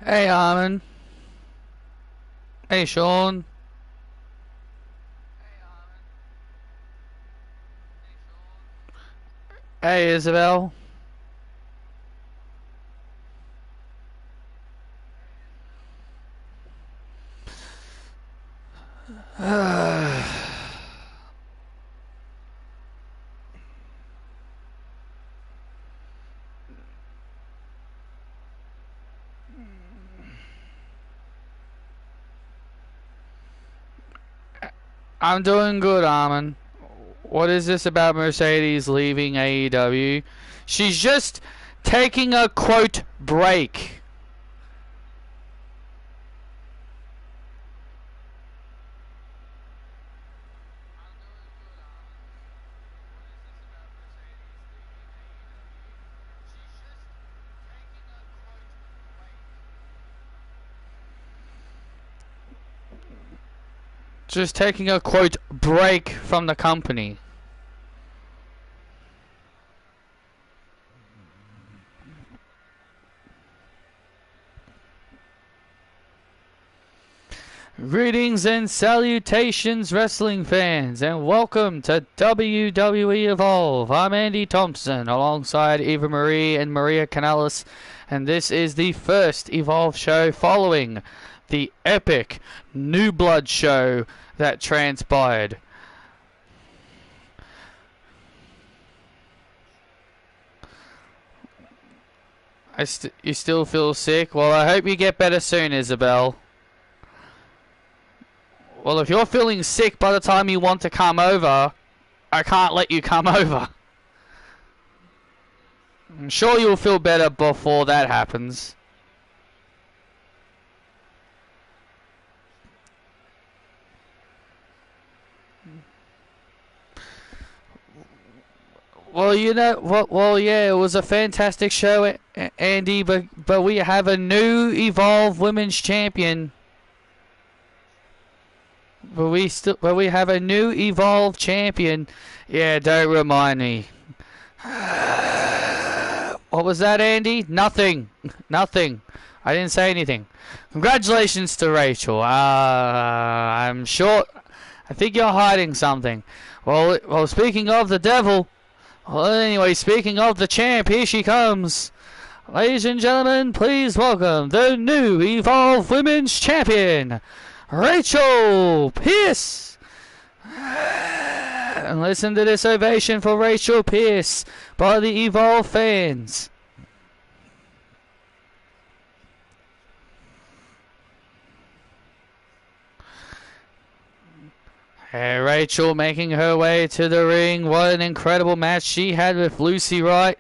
Hey, Armin. Hey, Sean. Hey, Isabel. I'm doing good, Armin. What is this about Mercedes leaving AEW? She's just taking a quote break. Just taking a quote break from the company. Greetings and salutations, wrestling fans, and welcome to WWE Evolve. I'm Andy Thompson, alongside Eva Marie and Maria Canales, and this is the first Evolve show following the epic New Blood show that transpired. You still feel sick? Well, I hope you get better soon, Isabel. Well, if you're feeling sick by the time you want to come over, I can't let you come over. I'm sure you'll feel better before that happens. Well, you know what? Well, yeah, it was a fantastic show, Andy. But we have a new Evolve Women's Champion. But we have a new Evolve Champion. Yeah, don't remind me. What was that, Andy? Nothing. Nothing. I didn't say anything. Congratulations to Rachel. I'm sure. I think you're hiding something. Well, speaking of the devil. Well, anyway, speaking of the champ, here she comes. Ladies and gentlemen, please welcome the new Evolve Women's Champion, Rachel Pierce. And listen to this ovation for Rachel Pierce by the Evolve fans. Rachel making her way to the ring. What an incredible match she had with Lucy Wright.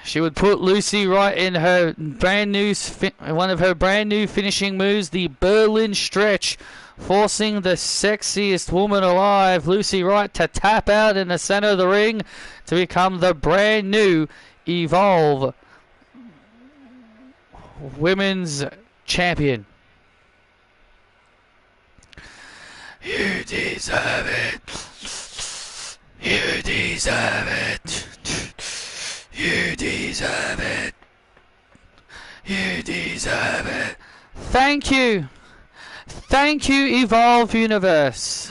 She would put Lucy Wright in her one of her brand new finishing moves, the Berlin Stretch, forcing the sexiest woman alive, Lucy Wright, to tap out in the center of the ring to become the brand new Evolve Women's Champion. You deserve it. You deserve it. You deserve it. You deserve it. Thank you. Thank you, Evolve Universe.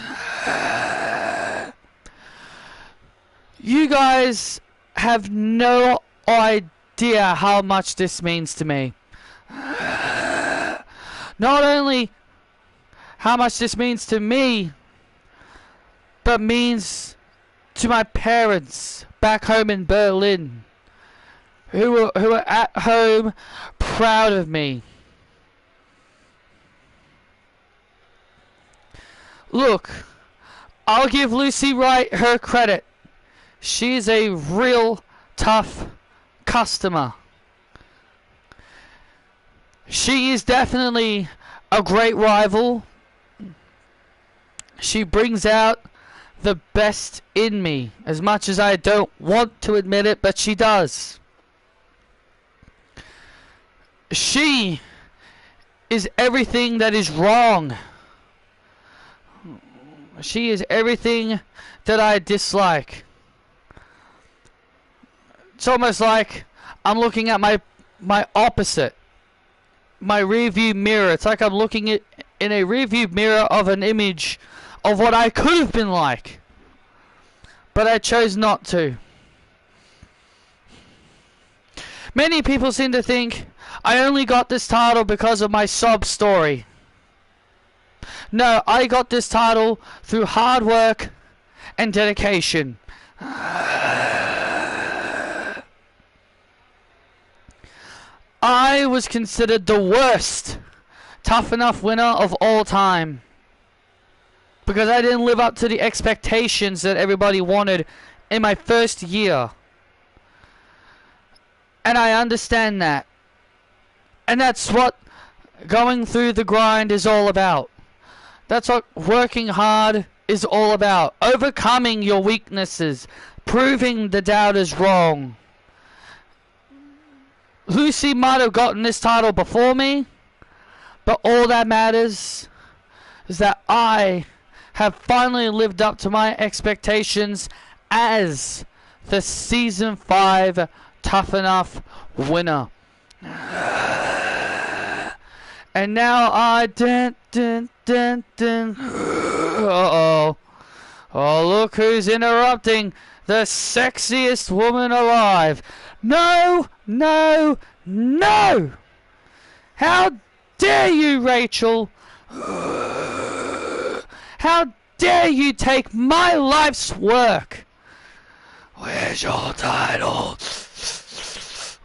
You guys have no idea how much this means to me. Not only how much this means to me, but means to my parents back home in Berlin, who are at home proud of me. Look, I'll give Lucy Wright her credit. She's a real tough customer. She is definitely a great rival. She brings out the best in me, as much as I don't want to admit it, but she does. She is everything that is wrong. She is everything that I dislike. It's almost like I'm looking at my opposite. my rearview mirror. It's like I'm looking in a rearview mirror of an image of what I could have been like. But I chose not to. Many people seem to think I only got this title because of my sob story. No, I got this title through hard work and dedication. I was considered the worst Tough Enough winner of all time because I didn't live up to the expectations that everybody wanted in my first year. And I understand that. And that's what going through the grind is all about. That's what working hard is all about. Overcoming your weaknesses. Proving the doubters wrong. Lucy might have gotten this title before me, but all that matters is that I have finally lived up to my expectations as the Season 5 Tough Enough winner. And now I uh-oh. Oh, look who's interrupting. The sexiest woman alive. No, no, no! How dare you, Rachel? How dare you take my life's work? Where's your title?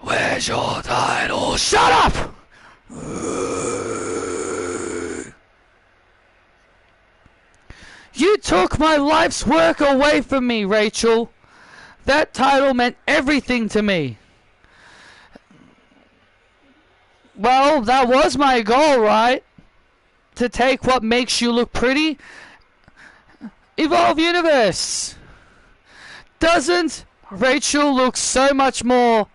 Where's your title? Shut up! You took my life's work away from me, Rachel. That title meant everything to me. Well, that was my goal, right? To take what makes you look pretty. Evolve Universe. Doesn't Rachel look so much more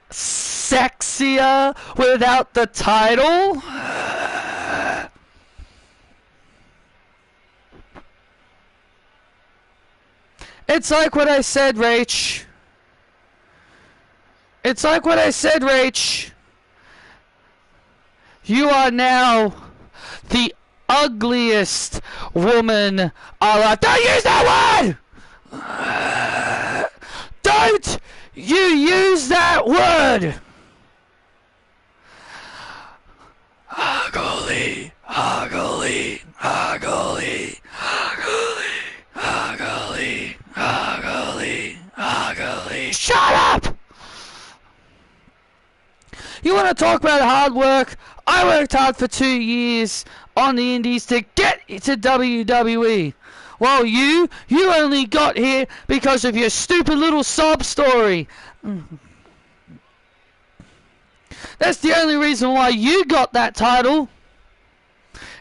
sexier without the title? It's like what I said, Rach. It's like what I said, Rach. You are now the ugliest woman alive. Don't use that word! Don't you use that word! Ugly, ugly, ugly, ugly, ugly, ugly, ugly. Shut up! You want to talk about hard work? I worked hard for 2 years on the indies to get to WWE. Well, you only got here because of your stupid little sob story. That's the only reason why you got that title.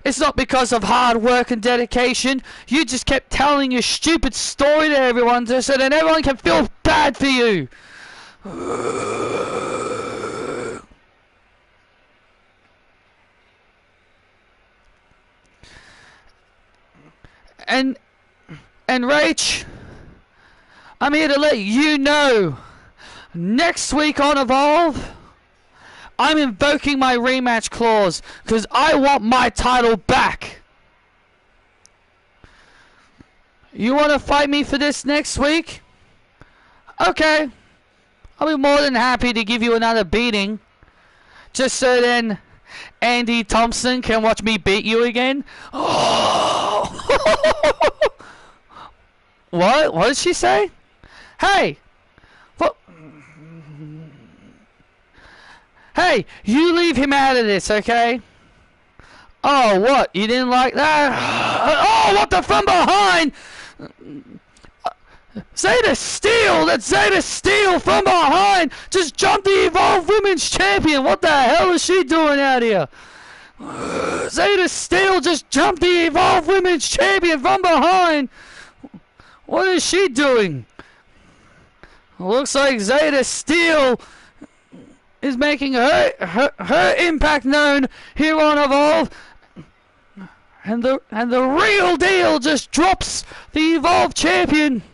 It's not because of hard work and dedication. You just kept telling your stupid story to everyone so that everyone can feel bad for you. And Rach, I'm here to let you know, next week on Evolve, I'm invoking my rematch clause because I want my title back. You want to fight me for this next week? Okay. I'll be more than happy to give you another beating. Just so then Andy Thompson can watch me beat you again. Oh. What? What did she say? Hey! What? Hey, you leave him out of this, okay? Oh, what? You didn't like that? Oh, what the from behind? Zeta Steel! That's Zeta Steel from behind! Just jumped the Evolve Women's Champion! What the hell is she doing out here? Zeta Steel just jumped the Evolve Women's Champion from behind! What is she doing? Looks like Zeta Steel is making her impact known here on Evolve. And the real deal just drops the Evolve champion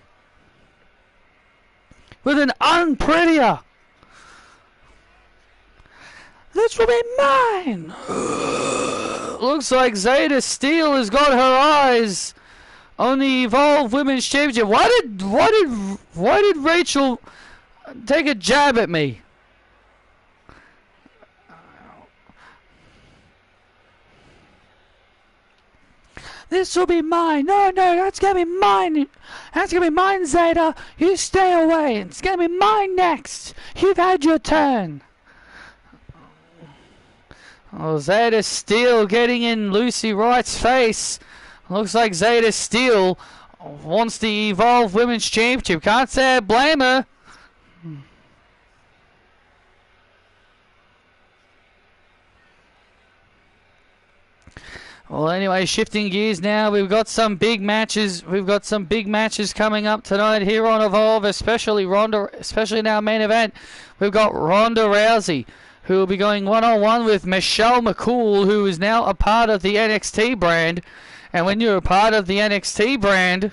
with an unprettier. The This will be mine. Looks like Zeta Steel has got her eyes on the Evolve Women's Championship. Why did Rachel take a jab at me? This will be mine. No, that's gonna be mine. That's gonna be mine, Zeta. You stay away. It's gonna be mine next. You've had your turn. Oh, Zeta Steel getting in Lucy Wright's face. Looks like Zeta Steel wants the Evolve Women's Championship. Can't say I blame her. Well, anyway, shifting gears now. We've got some big matches. We've got some big matches coming up tonight here on Evolve, especially in our main event. We've got Ronda Rousey, who will be going one-on-one with Michelle McCool, who is now a part of the NXT brand. And when you're a part of the NXT brand,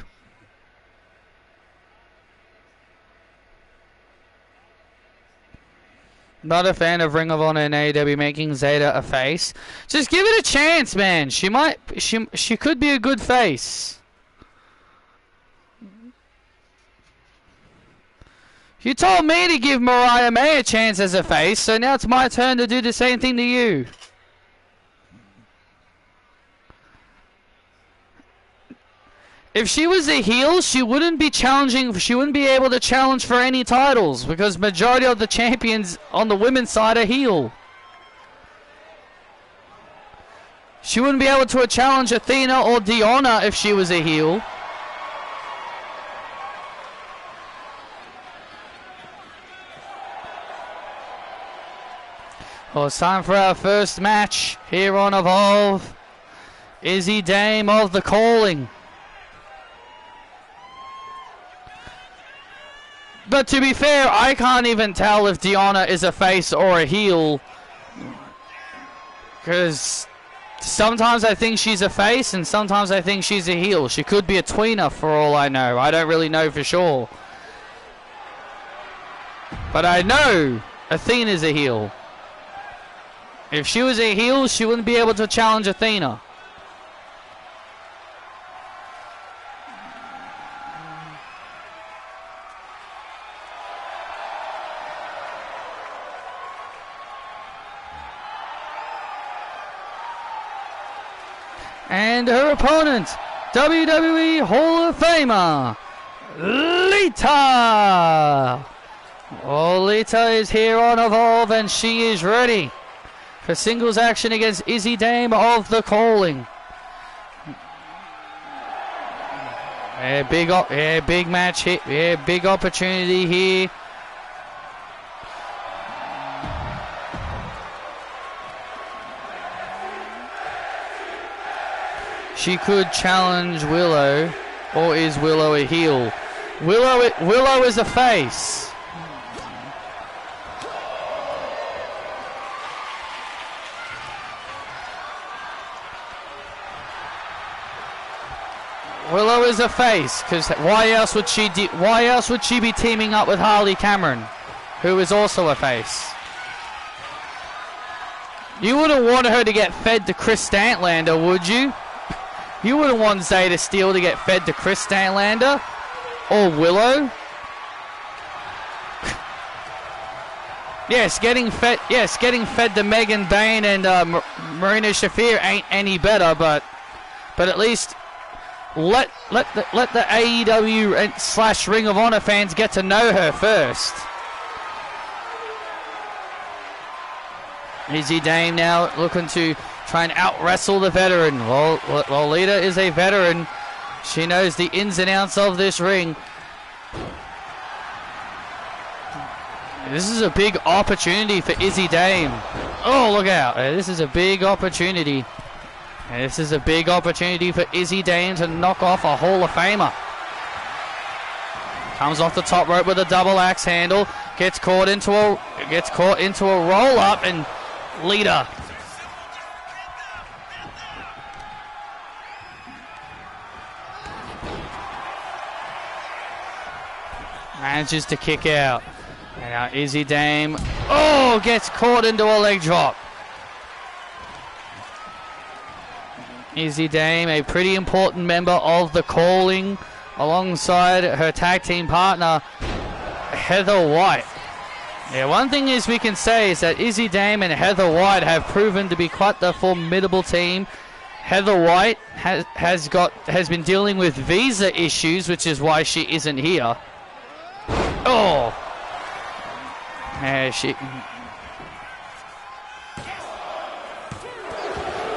not a fan of Ring of Honor and AEW making Zeta a face. Just give it a chance, man. She could be a good face. You told me to give Mariah May a chance as a face, so now it's my turn to do the same thing to you. If she was a heel, she wouldn't be able to challenge for any titles, because majority of the champions on the women's side are heel. She wouldn't be able to challenge Athena or Deonna if she was a heel. Well, it's time for our first match here on Evolve. Izzy Dame of the Calling. But to be fair, I can't even tell if Deonna is a face or a heel. Because sometimes I think she's a face and sometimes I think she's a heel. She could be a tweener for all I know. I don't really know for sure. But I know Athena's a heel. If she was a heel, she wouldn't be able to challenge Athena. And her opponent, WWE Hall of Famer, Lita. Oh, Lita is here on Evolve and she is ready for singles action against Izzy Dame of the Calling. Big match here. Big opportunity here. She could challenge Willow, or is Willow a heel? Willow is a face. Willow is a face, because why else would she be teaming up with Harley Cameron, who is also a face? You wouldn't want her to get fed to Chris Statlander, would you? You wouldn't want Zeta Steel to get fed to Chris Statlander or Willow. Yes, getting fed to Megan Bain and Marina Shafir ain't any better, but at least let the AEW / Ring of Honor fans get to know her first. Izzy Dame now looking to try and out-wrestle the veteran. Well, Lita is a veteran. She knows the ins and outs of this ring. This is a big opportunity for Izzy Dame. Oh, look out. This is a big opportunity. This is a big opportunity for Izzy Dame to knock off a Hall of Famer. Comes off the top rope with a double axe handle. Gets caught into a roll-up, and Lita manages to kick out. And now Izzy Dame, gets caught into a leg drop. Izzy Dame, a pretty important member of the Calling, alongside her tag team partner, Heather White. Yeah, one thing is we can say is that Izzy Dame and Heather White have proven to be quite the formidable team. Heather White has been dealing with visa issues, which is why she isn't here. Oh!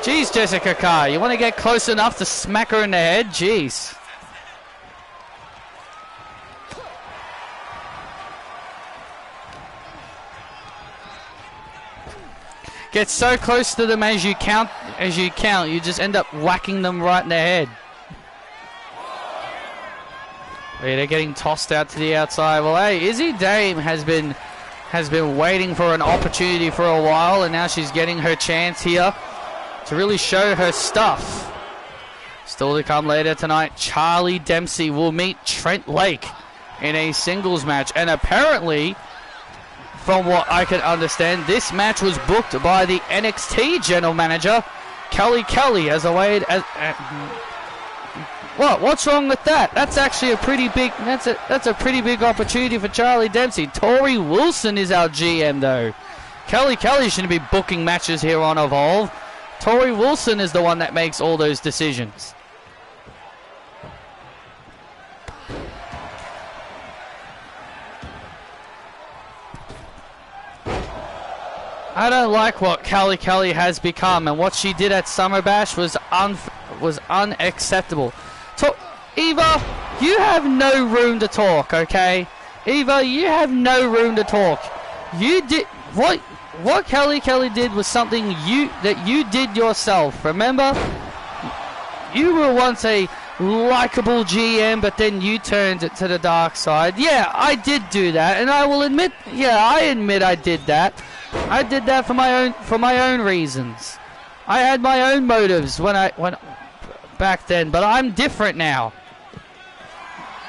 Jeez, Jessica Carr, you want to get close enough to smack her in the head? Jeez. Get so close to them as you count, you just end up whacking them right in the head. They're getting tossed out to the outside. Well, hey, Izzy Dame has been waiting for an opportunity for a while, and now she's getting her chance here to really show her stuff. Still to come later tonight, Charlie Dempsey will meet Trent Lake in a singles match, and apparently, from what I can understand, this match was booked by the NXT general manager, Kelly Kelly, as a way. What? What's wrong with that? That's actually a pretty big. That's a pretty big opportunity for Charlie Dempsey. Tori Wilson is our GM though. Kelly Kelly shouldn't be booking matches here on Evolve. Tori Wilson is the one that makes all those decisions. I don't like what Kelly Kelly has become, and what she did at Summer Bash was unacceptable. Eva, you have no room to talk, okay? Eva, you have no room to talk. You did what Kelly Kelly did was something that you did yourself. Remember? You were once a likable GM, but then you turned it to the dark side. Yeah, I did do that, and I will admit, I admit I did that. I did that for my own reasons. I had my own motives when back then, but I'm different now.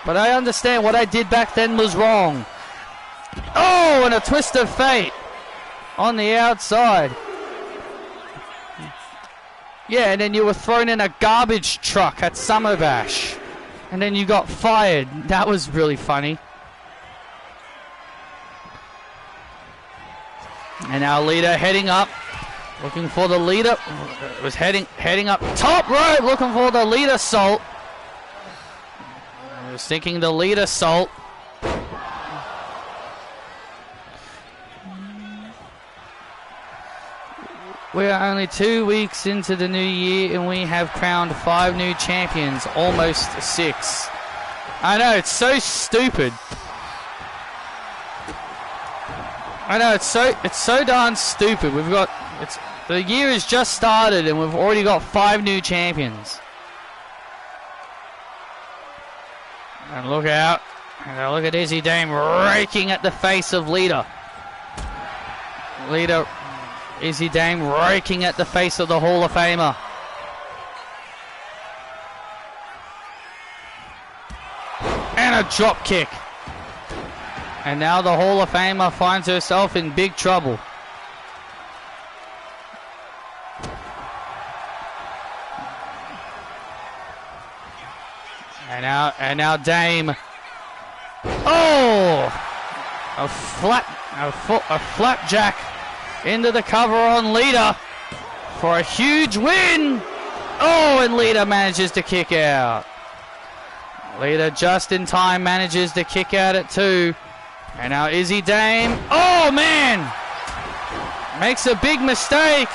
But I understand what I did back then was wrong. Oh, and a twist of fate on the outside. Yeah, and then you were thrown in a garbage truck at Summer Bash. And then you got fired. That was really funny. And our leader heading up. Looking for the leader. It was heading up top rope. Looking for the leader salt. I was thinking the leader salt. We are only 2 weeks into the new year and we have crowned 5 new champions, almost 6. I know, it's so stupid. I know, it's so darn stupid. The year has just started and we've already got 5 new champions. And look out. And look at Izzy Dame raking at the face of Lita. Izzy Dame raking at the face of the Hall of Famer. And a drop kick. And now the Hall of Famer finds herself in big trouble. And now Dame. Oh! A flapjack into the cover on Lita for a huge win. Oh, and Lita manages to kick out. Lita just in time manages to kick out at 2. And now Izzy Dame. Oh, man! Makes a big mistake.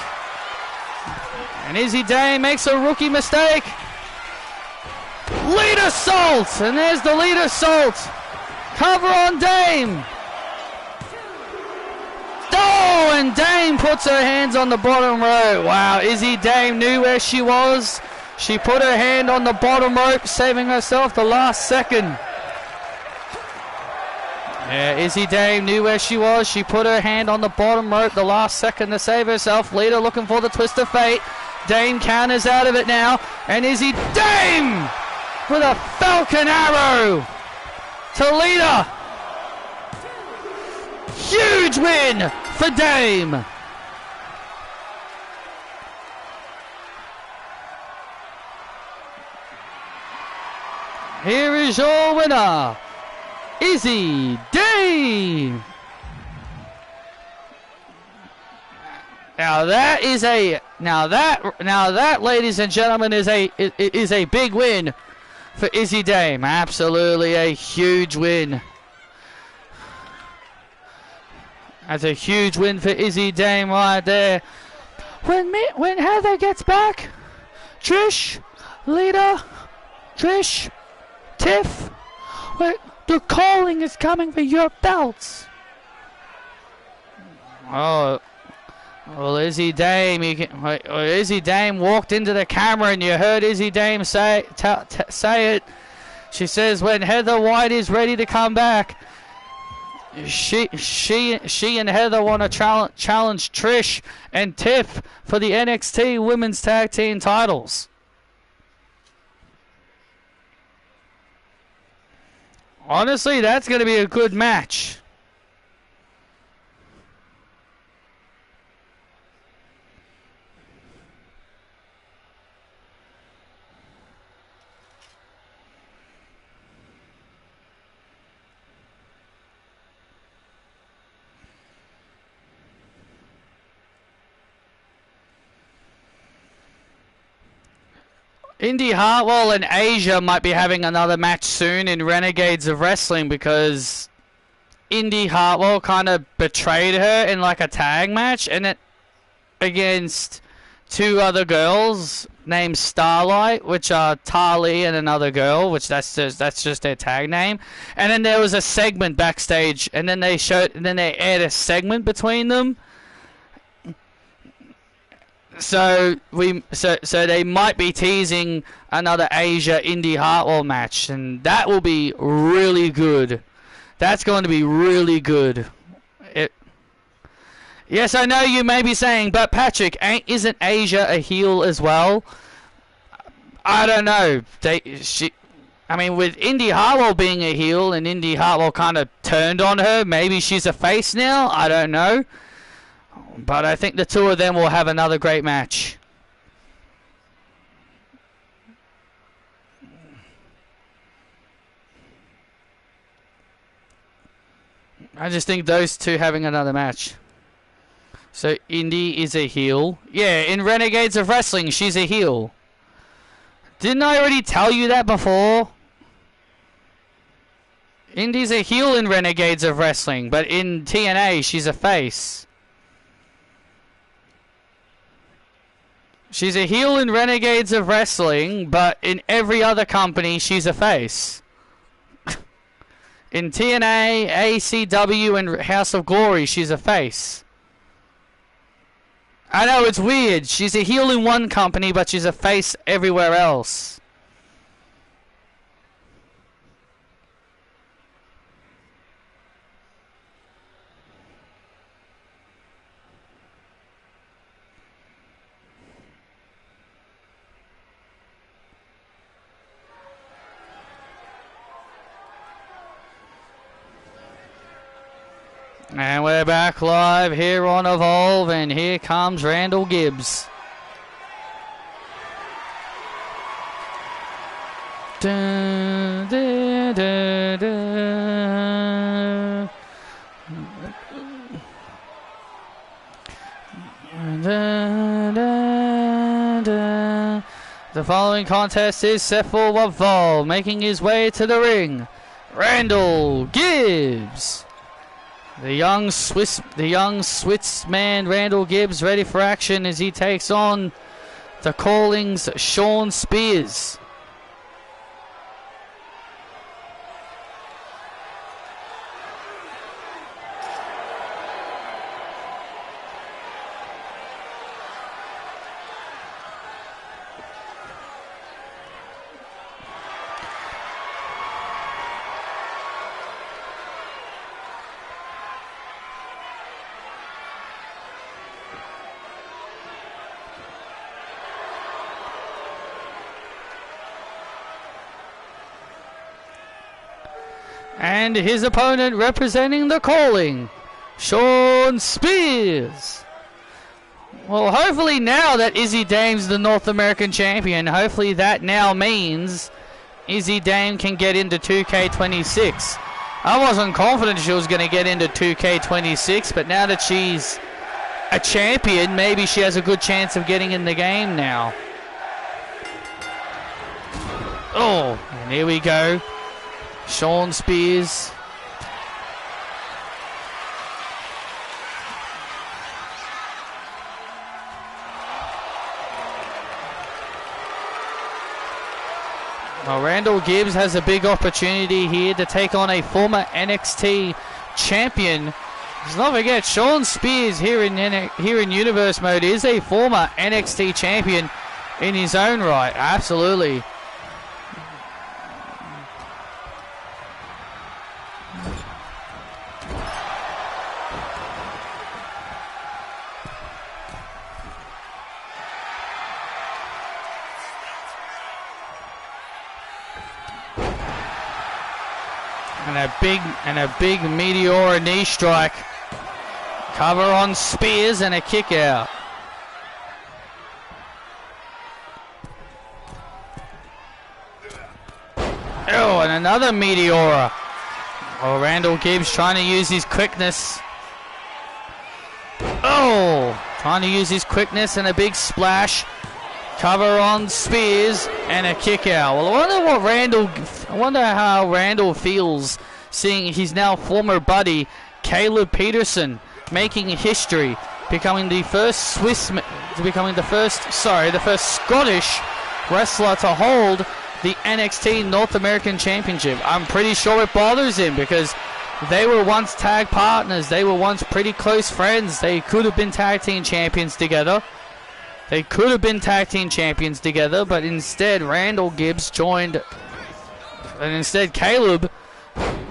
And Izzy Dame makes a rookie mistake. Lita Salt! And there's the Lita Salt. Cover on Dame. Oh, and Dame puts her hands on the bottom rope. Wow, Izzy Dame knew where she was. She put her hand on the bottom rope, saving herself the last second. Yeah, Izzy Dame knew where she was. She put her hand on the bottom rope the last second to save herself. Lita looking for the twist of fate. Dame counters out of it now. And Izzy Dame with a Falcon Arrow to Lita. Huge win for Dame. Here is your winner, Izzy Dame. Now that, ladies and gentlemen, is a big win for Izzy Dame. Absolutely a huge win. That's a huge win for Izzy Dame right there. When Heather gets back, Trish, Lita, Trish, Tiff, the calling is coming for your belts. Oh. Well, Izzy Dame, Izzy Dame walked into the camera, and you heard Izzy Dame say it. She says, "When Heather White is ready to come back, she and Heather want to challenge Trish and Tiff for the NXT Women's Tag Team titles." Honestly, that's going to be a good match. Indy Hartwell and Asia might be having another match soon in Renegades of Wrestling, because Indy Hartwell kind of betrayed her in like a tag match, and it against two other girls named Starlight, which are Tali and another girl, which that's just their tag name. And then there was a segment backstage, and then they aired a segment between them. So they might be teasing another Asia Indy Hartwell match, and that will be really good. That's going to be really good. Yes, I know you may be saying, but Patrick, isn't Asia a heel as well? I don't know. I mean, with Indy Hartwell being a heel and Indy Hartwell kind of turned on her, maybe she's a face now. I don't know. But I think the two of them will have another great match. I just think those two having another match. So Indy is a heel. Yeah, in Renegades of Wrestling, she's a heel. Didn't I already tell you that before? Indy's a heel in Renegades of Wrestling, but in TNA, she's a face. She's a heel in Renegades of Wrestling, but in every other company, she's a face. In TNA, ACW, and House of Glory, she's a face. I know, it's weird. She's a heel in one company, but she's a face everywhere else. And we're back live here on Evolve, and here comes Randall Gibbs. Dun, dun, dun, dun. Dun, dun, dun. The following contest is set for Evolve, making his way to the ring, Randall Gibbs. The young Swiss man Randall Gibbs ready for action as he takes on the Calling's Sean Spears. And his opponent representing the Calling, Sean Spears. Well, hopefully now that Izzy Dame's the North American champion, hopefully that now means Izzy Dame can get into 2K26. I wasn't confident she was going to get into 2K26, but now that she's a champion, maybe she has a good chance of getting in the game now. Oh, and here we go. Shawn Spears. Well, Randall Gibbs has a big opportunity here to take on a former NXT champion. Let's not forget, Shawn Spears here in Universe Mode is a former NXT champion in his own right. Absolutely. And a big Meteora knee strike. Cover on Spears and a kick out. Oh, and another Meteora. Oh, Randall Gibbs trying to use his quickness. Oh, trying to use his quickness and a big splash. Cover on Spears and a kick out. Well, I wonder how Randall feels seeing his now former buddy Caleb Peterson making history, becoming the first Scottish wrestler to hold the NXT North American Championship. I'm pretty sure it bothers him because they were once tag partners. They were once pretty close friends. They could have been tag team champions together. But instead Randall Gibbs joined, and instead Caleb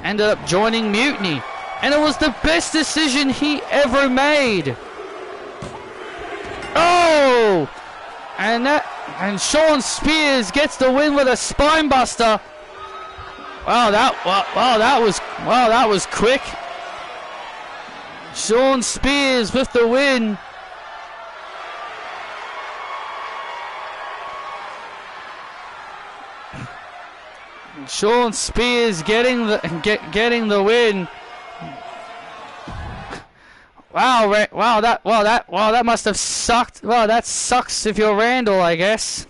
ended up joining Mutiny. And it was the best decision he ever made. Oh! And Shawn Spears gets the win with a spine buster. Wow, that was quick. Shawn Spears with the win. Shawn Spears getting the win. That must have sucked. Well, that sucks if you're Randall, I guess.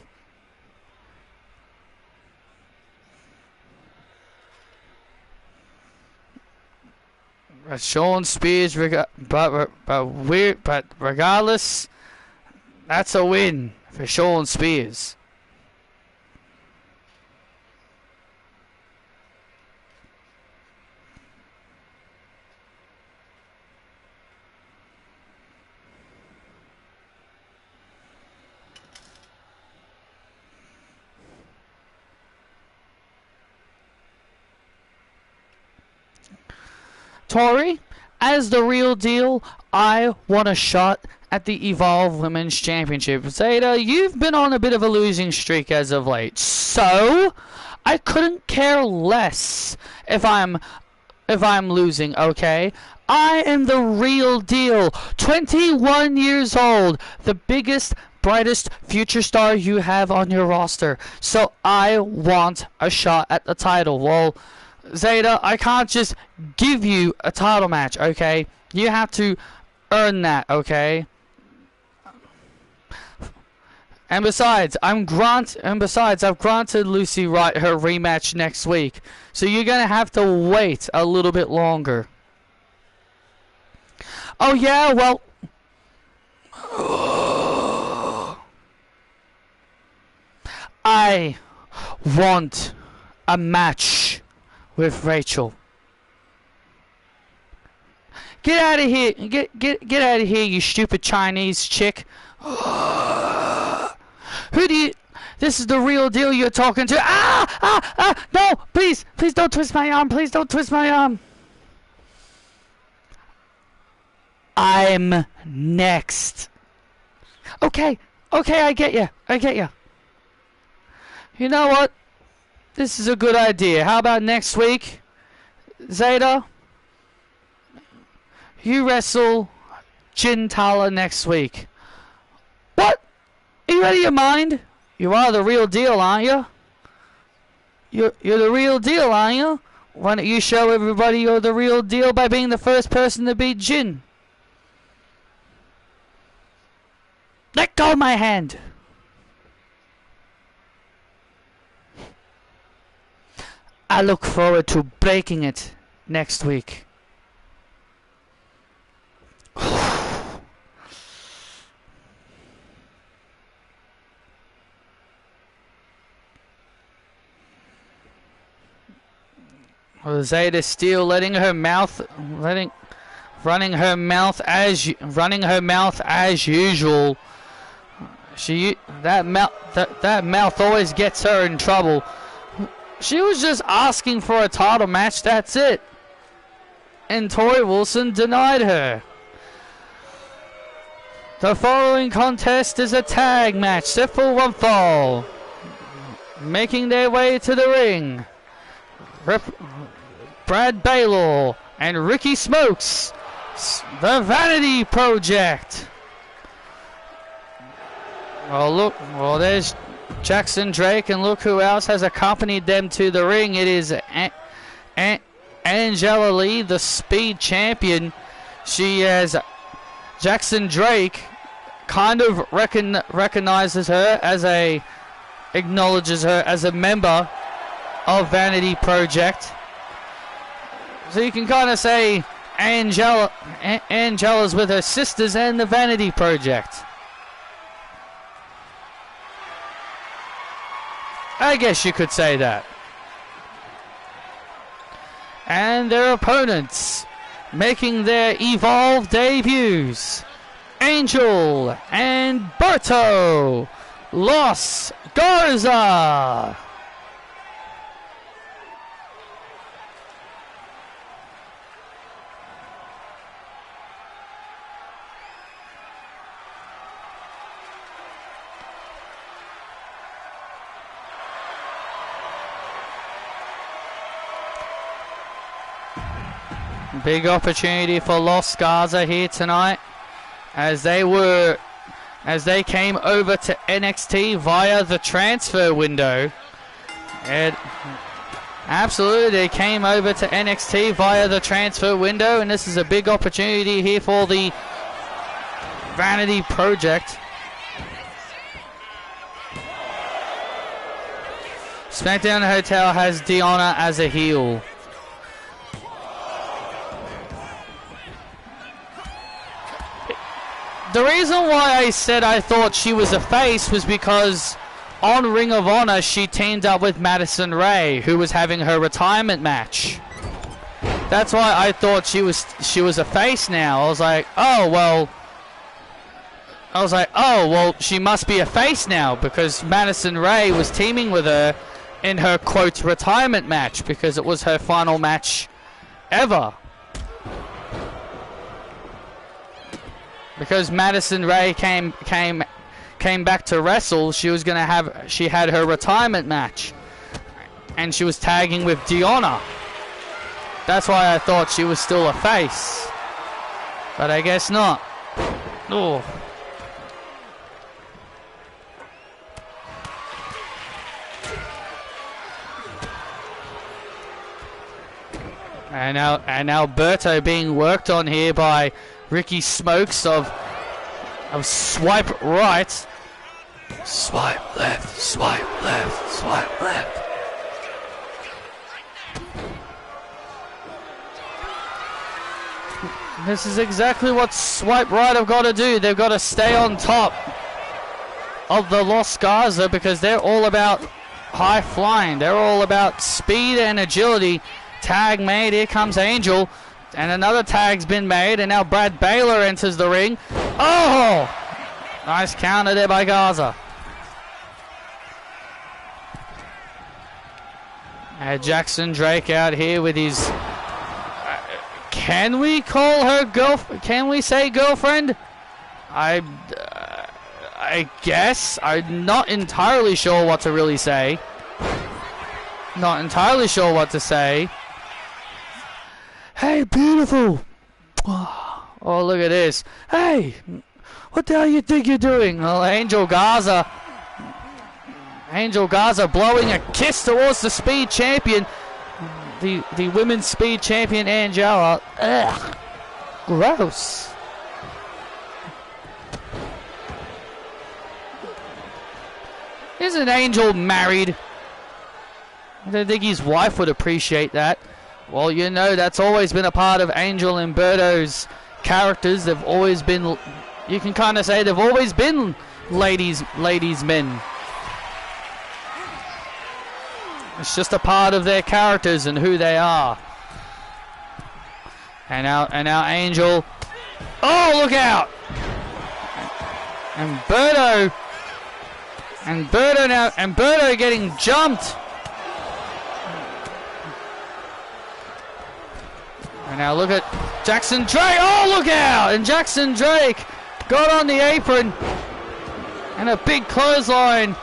Shawn Spears, but regardless, that's a win for Shawn Spears. Tori, as the real deal, I want a shot at the Evolve Women's Championship. Zeta, you've been on a bit of a losing streak as of late, so I couldn't care less if I'm losing, okay? I am the real deal. 21 years old, the biggest, brightest future star you have on your roster. So I want a shot at the title. Well, Zeta, I can't just give you a title match, okay? You have to earn that, okay? And besides, I've granted Lucy Wright her rematch next week. So you're gonna have to wait a little bit longer. Oh yeah, well, I want a match with Rachel. Get out of here! Get out of here, you stupid Chinese chick! Who do you? This is the real deal you're talking to. No, please don't twist my arm. Please don't twist my arm. I'm next. Okay, I get you. You know what? This is a good idea. How about next week, Zeta? You wrestle Jin Tala next week. What? Are you out of your mind? You are the real deal, aren't you? you're the real deal, aren't you? Why don't you show everybody you're the real deal by being the first person to beat Jin? Let go of my hand! I look forward to breaking it next week. Zeta Steel running her mouth as usual. That mouth always gets her in trouble. She was just asking for a title match, that's it. And Tori Wilson denied her. The following contest is a tag match set for one fall. Making their way to the ring, Brad Baylor and Ricky Smokes, the Vanity Project. Well, there's Jackson Drake, and look who else has accompanied them to the ring. It is Angela Lee, the Speed Champion. She has Jackson Drake kind of recognizes her acknowledges her as a member of Vanity Project. So you can kind of say Angela's with her sisters and the Vanity Project. I guess you could say that. And their opponents making their Evolve debuts, Angel and Berto Los Garza. Big opportunity for Los Garza here tonight, as they came over to NXT via the transfer window. And absolutely, they came over to NXT via the transfer window, and this is a big opportunity here for the Vanity Project. SmackDown Hotel has Deonna as a heel. The reason why I said I thought she was a face was because on Ring of Honor she teamed up with Madison Rayne, who was having her retirement match. That's why I thought she was a face now. I was like, oh well, she must be a face now, because Madison Rayne was teaming with her in her quote retirement match, because it was her final match ever. Because Madison Rayne came back to wrestle, she had her retirement match, and she was tagging with Deonna. That's why I thought she was still a face, but I guess not. Oh. And Alberto being worked on here by Ricky Smokes of swipe right, swipe left, swipe left, swipe left. This is exactly what swipe right have got to do. They've got to stay on top of the Los Garza, because they're all about high flying. They're all about speed and agility. Tag made. Here comes Angel. And another tag's been made, and now Brad Baylor enters the ring. Oh! Nice counter there by Garza. Jackson Drake out here with his... can we call her can we say girlfriend? I guess. I'm not entirely sure what to really say. Not entirely sure what to say. Hey, beautiful. Oh, look at this. Hey, what the hell you think you're doing? Well, Angel Garza Angel Garza blowing a kiss towards the Speed Champion. The Women's Speed Champion, Angela. Ugh. Gross. Isn't Angel married? I don't think his wife would appreciate that. Well, you know, that's always been a part of Angel and Berto's characters. They've always been, you can kind of say they've always been ladies men. It's just a part of their characters and who they are. And now Angel. Oh, look out! And Berto getting jumped. And now look at Jackson Drake. Oh, look out! And Jackson Drake got on the apron. And a big clothesline.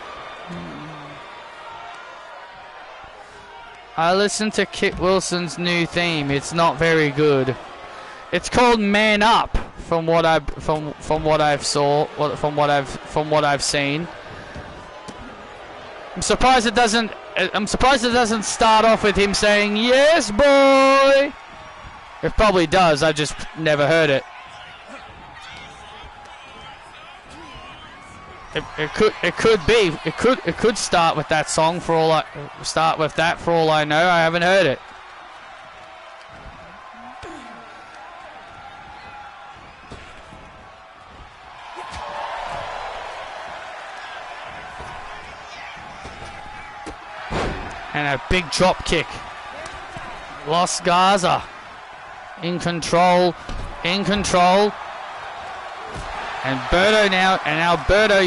I listened to Kit Wilson's new theme. It's not very good. It's called "Man Up." From what I've seen. I'm surprised it doesn't start off with him saying "Yes, boy." It probably does. I just never heard it. It could start with that song for all I know. I haven't heard it. And a big drop kick. Los Garza in control. And Berto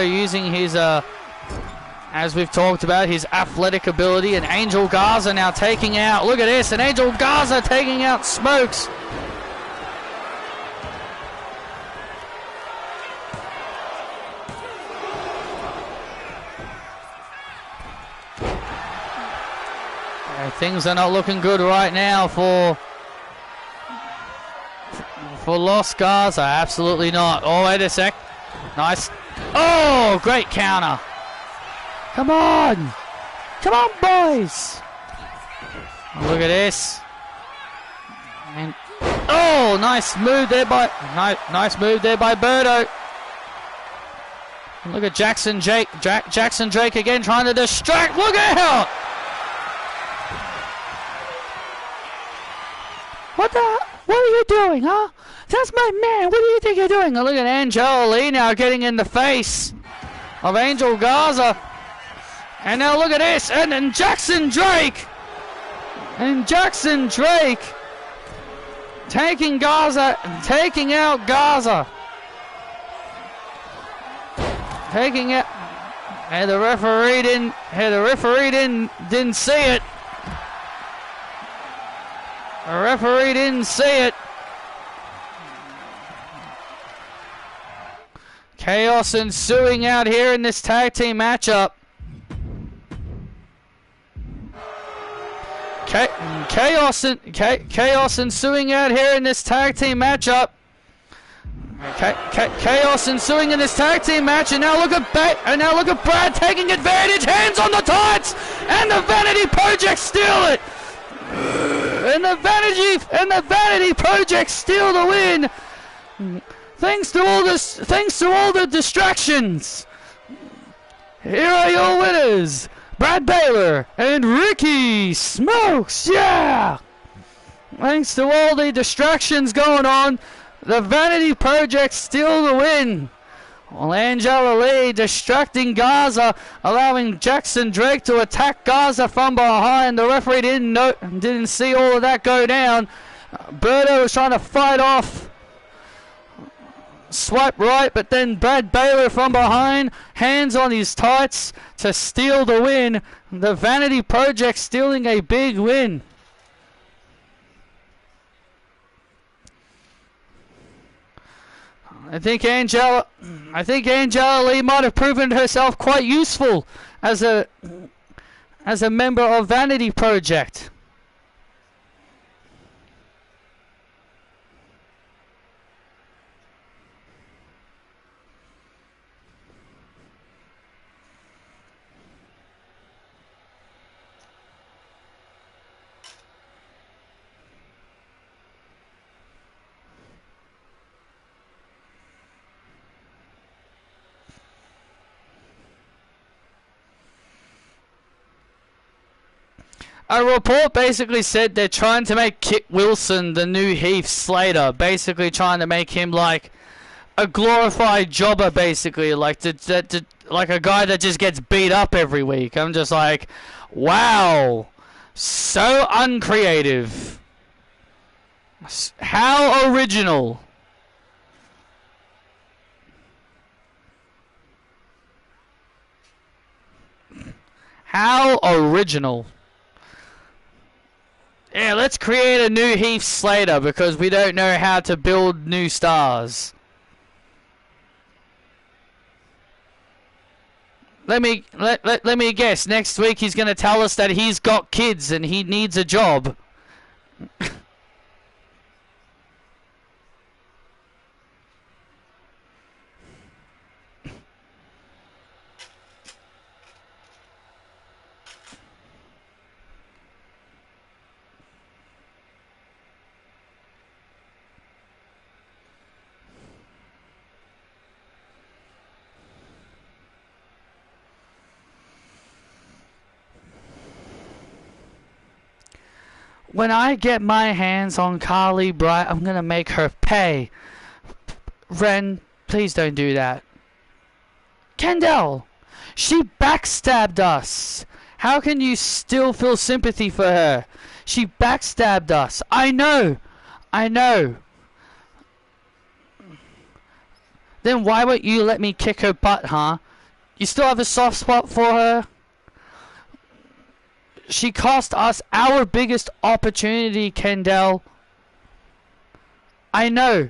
using his as we've talked about, his athletic ability. And Angel Garza now taking out, look at this, and Angel Garza taking out Smokes. Things are not looking good right now for Los Garza. Absolutely not. Oh, wait a sec. Nice. Oh, great counter. Come on, boys. Look at this. And oh, nice move there by Berto. And look at Jackson Drake again trying to distract. Look out! What are you doing, huh? That's my man. What do you think you're doing? Oh, look at Angela Lee now getting in the face of Angel Garza. And now look at this. And then Jackson Drake. And Jackson Drake taking out Garza. Taking it. And the referee didn't see it. The referee didn't see it. Chaos ensuing out here in this tag team matchup. Chaos ensuing out here in this tag team matchup. Chaos ensuing in this tag team match, and now look at Brad taking advantage. Hands on the tights, and the Vanity Project steal it. And the Vanity Project steal the win. Thanks to all the distractions. Here are your winners, Brad Baylor and Ricky Smokes. Yeah. Thanks to all the distractions going on, the Vanity Project steal the win. Well, Angela Lee distracting Garza, allowing Jackson Drake to attack Garza from behind. The referee didn't see all of that go down. Berto was trying to fight off. Swipe right, but then Brad Baylor from behind, hands on his tights to steal the win. The Vanity Project stealing a big win. I think Angela Lee might have proven herself quite useful as a member of Vanity Project. A report basically said they're trying to make Kit Wilson the new Heath Slater, basically trying to make him like a glorified jobber, basically, like like a guy that just gets beat up every week. I'm just like, wow, so uncreative. How original. How original. Yeah, let's create a new Heath Slater because we don't know how to build new stars. Let me guess. Next week he's going to tell us that he's got kids and he needs a job. When I get my hands on Carly Bright, I'm gonna make her pay. Ren, please don't do that. Kendall, she backstabbed us. How can you still feel sympathy for her? She backstabbed us. I know. Then why won't you let me kick her butt, huh? You still have a soft spot for her? She cost us our biggest opportunity, Kendall. I know,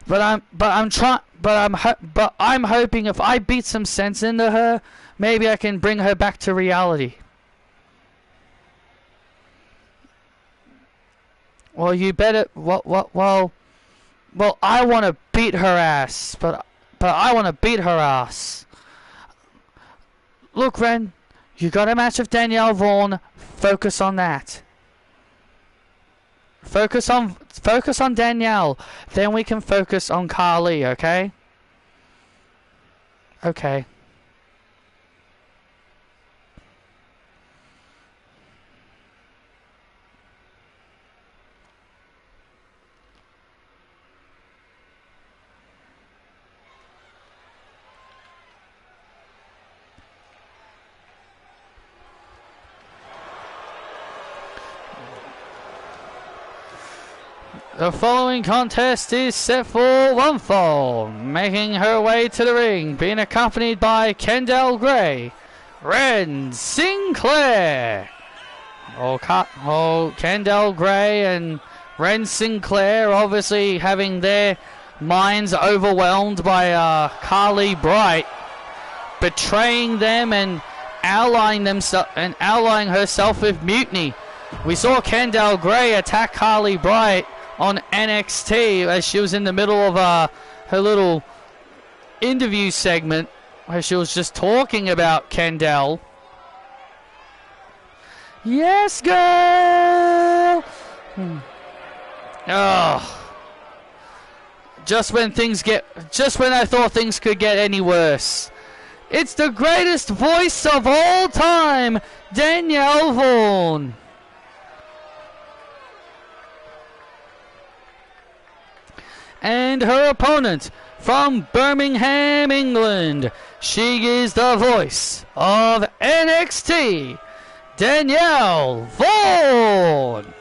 but I'm hoping if I beat some sense into her, maybe I can bring her back to reality. Well, you better. Well, I want to beat her ass, but I want to beat her ass. Look, Ren, you got a match with Danielle Vaughn. Focus on that. Focus on Danielle. Then we can focus on Carly, okay? Okay. The following contest is set for one fall, making her way to the ring, being accompanied by Kendall Gray, Ren Sinclair. Kendall Gray and Ren Sinclair obviously having their minds overwhelmed by Carly Bright betraying them and allying herself with Mutiny. We saw Kendall Gray attack Carly Bright on NXT as she was in the middle of her little interview segment where she was just talking about Kendall. Yes, girl! Oh. Just when I thought things could get any worse. It's the greatest voice of all time, Danielle Vaughn. And her opponent from Birmingham, England. She is the voice of NXT, Danielle Vaughn.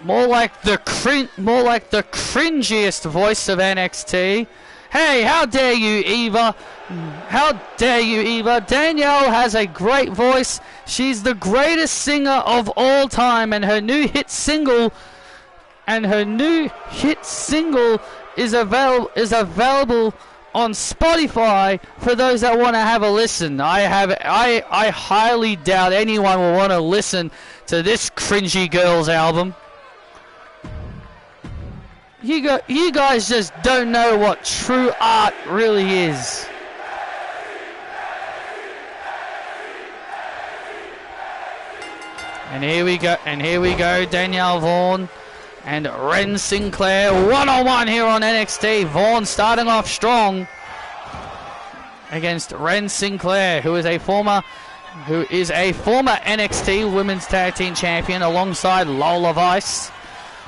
More like the cringiest voice of NXT. Hey, how dare you, Eva? How dare you, Eva? Danielle has a great voice. She's the greatest singer of all time, and her new hit single is available on Spotify for those that want to have a listen. I highly doubt anyone will want to listen to this cringy girl's album. You guys just don't know what true art really is. And here we go, Danielle Vaughn and Ren Sinclair one-on-one here on NXT. Vaughn starting off strong against Ren Sinclair, who is a former who is a former NXT Women's Tag Team Champion alongside Lola Vice.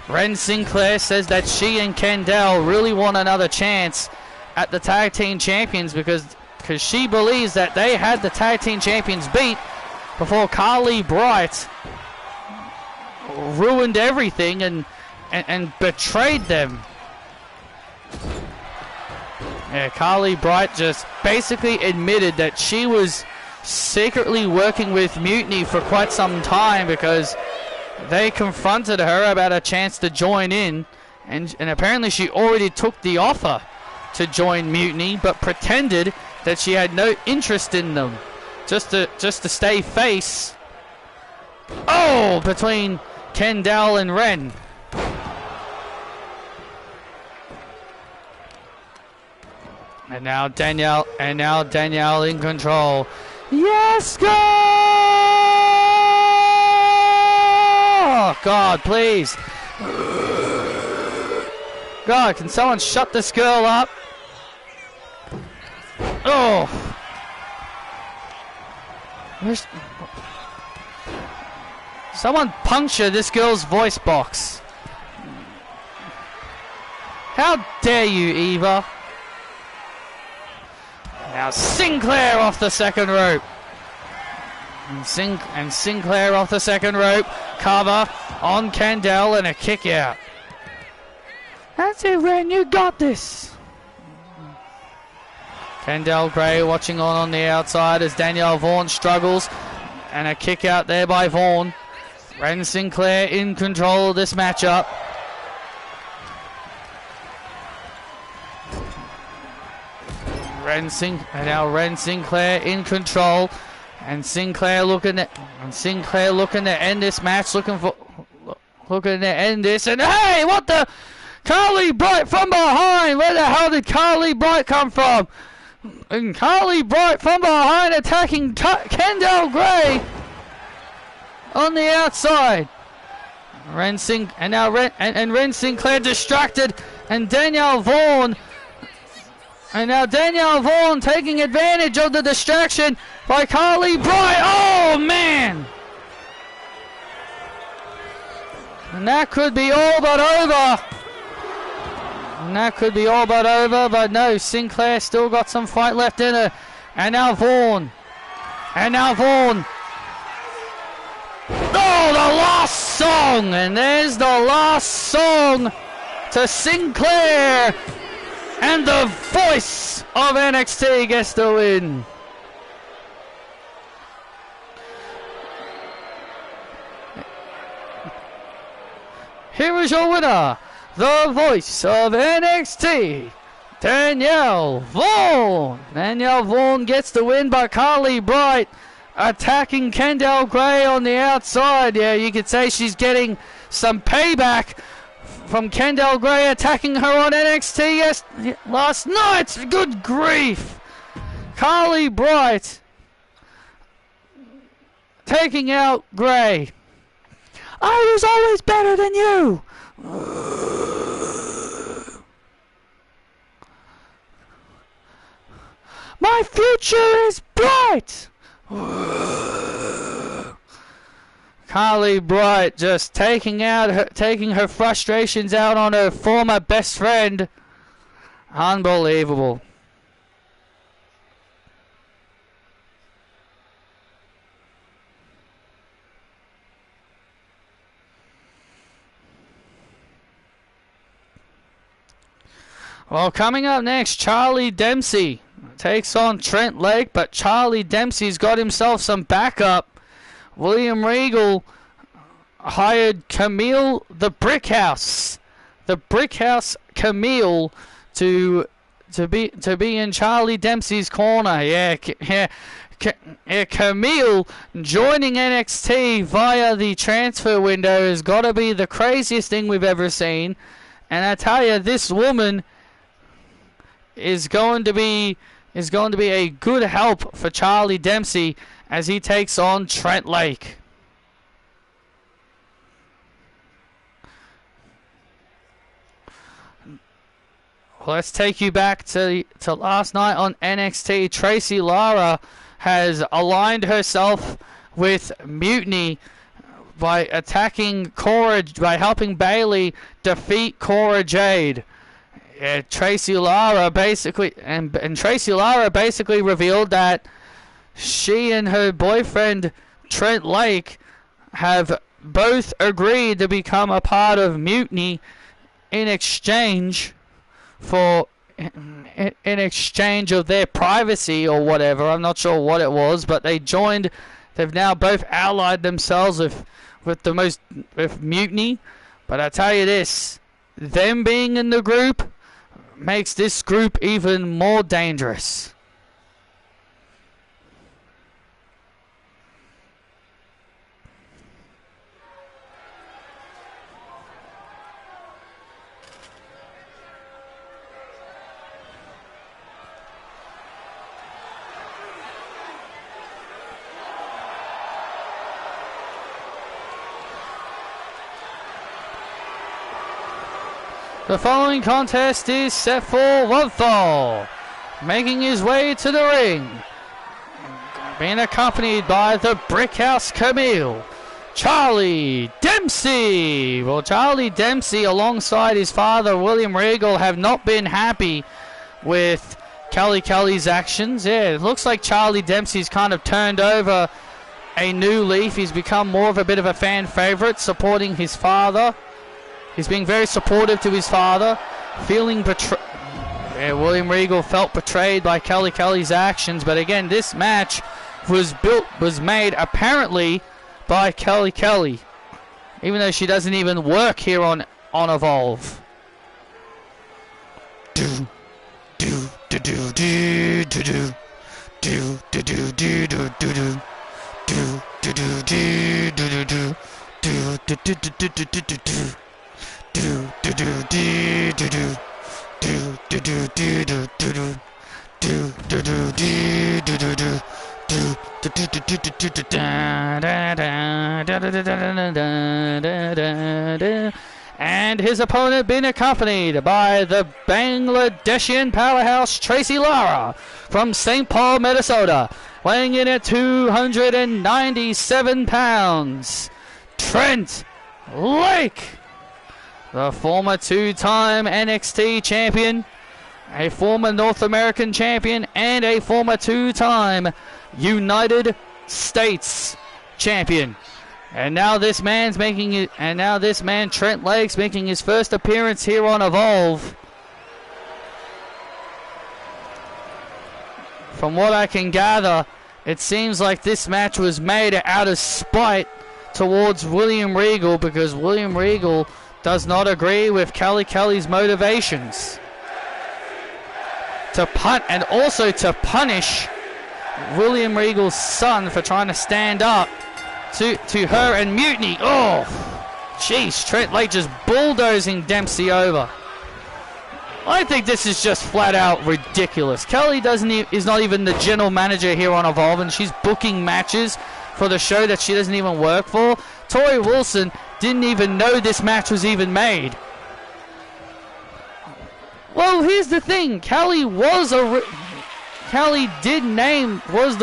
Ren Sinclair says that she and Kendall really want another chance at the Tag Team Champions because she believes that they had the Tag Team Champions beat before Carly Bright ruined everything and betrayed them. Yeah, Carly Bright just basically admitted that she was secretly working with Mutiny for quite some time because they confronted her about a chance to join in, and apparently she already took the offer to join Mutiny, but pretended that she had no interest in them, just to stay face. Oh, between Kendall and Ren. And now Danielle in control. Yes, go! Oh, God, please. God, can someone shut this girl up? Oh. Someone puncture this girl's voice box. How dare you, Eva? Now Sinclair off the second rope. And Sinclair off the second rope. Cover on Kendall and a kick out. That's it, Ren, you got this. Kendall Gray watching on the outside as Danielle Vaughn struggles. And a kick out there by Vaughn. Ren Sinclair in control of this matchup. Ren Sinclair in control, and Sinclair looking to end this match, looking to end this, and hey, what the? Carly Bright from behind. Where the hell did Carly Bright come from? And Carly Bright from behind attacking Kendall Gray on the outside. Ren Sinclair distracted, and Danielle Vaughn. And now Danielle Vaughn taking advantage of the distraction by Carly Bright. Oh, man! And that could be all but over. But no, Sinclair still got some fight left in her. And now Vaughn. Oh, the last song! And there's the last song to Sinclair. And the voice of NXT gets the win. Here is your winner, the voice of NXT, Danielle Vaughn. Danielle Vaughn gets the win by Carly Bright attacking Kendall Gray on the outside. Yeah, you could say she's getting some payback from Kendall Gray attacking her on NXT last night. Good grief. Carly Bright taking out Gray. I was always better than you. My future is bright. Carly Bright just taking her frustrations out on her former best friend. Unbelievable. Well, coming up next, Charlie Dempsey takes on Trent Lake, but Charlie Dempsey's got himself some backup. William Regal hired Camille the Brickhouse Camille to be in Charlie Dempsey's corner. Yeah, Camille joining NXT via the transfer window has got to be the craziest thing we've ever seen. And I tell you, this woman is going to be a good help for Charlie Dempsey as he takes on Trent Lake. Let's take you back to last night on NXT. Tracy Lara has aligned herself with Mutiny by attacking Cora, by helping Bayley defeat Cora Jade. Tracy Lara basically revealed that she and her boyfriend Trent Lake have both agreed to become a part of Mutiny in exchange of their privacy or whatever. I'm not sure what it was, but they joined. They've now both allied themselves with Mutiny. But I tell you this, them being in the group makes this group even more dangerous. The following contest is set for one fall. Making his way to the ring, being accompanied by the Brickhouse Camille, Charlie Dempsey. Well, Charlie Dempsey alongside his father William Regal have not been happy with Kelly's actions. Yeah, it looks like Charlie Dempsey's kind of turned over a new leaf. He's become more of a bit of a fan favorite, supporting his father. He's being very supportive to his father, feeling betrayed. Yeah, William Regal felt betrayed by Kelly's actions, but again, this match was made apparently by Kelly, even though she doesn't even work here on Evolve. And his opponent being accompanied by the Bangladeshian powerhouse Tracy Lara from St. Paul, Minnesota, weighing in at 297 pounds, Trent Lake, the former two-time NXT champion, a former North American champion, and a former two-time United States champion. And now this man, Trent Lake's making his first appearance here on Evolve. From what I can gather, it seems like this match was made out of spite towards William Regal, because William Regal does not agree with Kelly's motivations and also to punish William Regal's son for trying to stand up to her and Mutiny. Oh, jeez, Trent Lake just bulldozing Dempsey over. I think this is just flat out ridiculous. Kelly is not even the general manager here on Evolve, and she's booking matches for the show that she doesn't even work for. Tori Wilson didn't even know this match was even made. Well, here's the thing. Kelly was the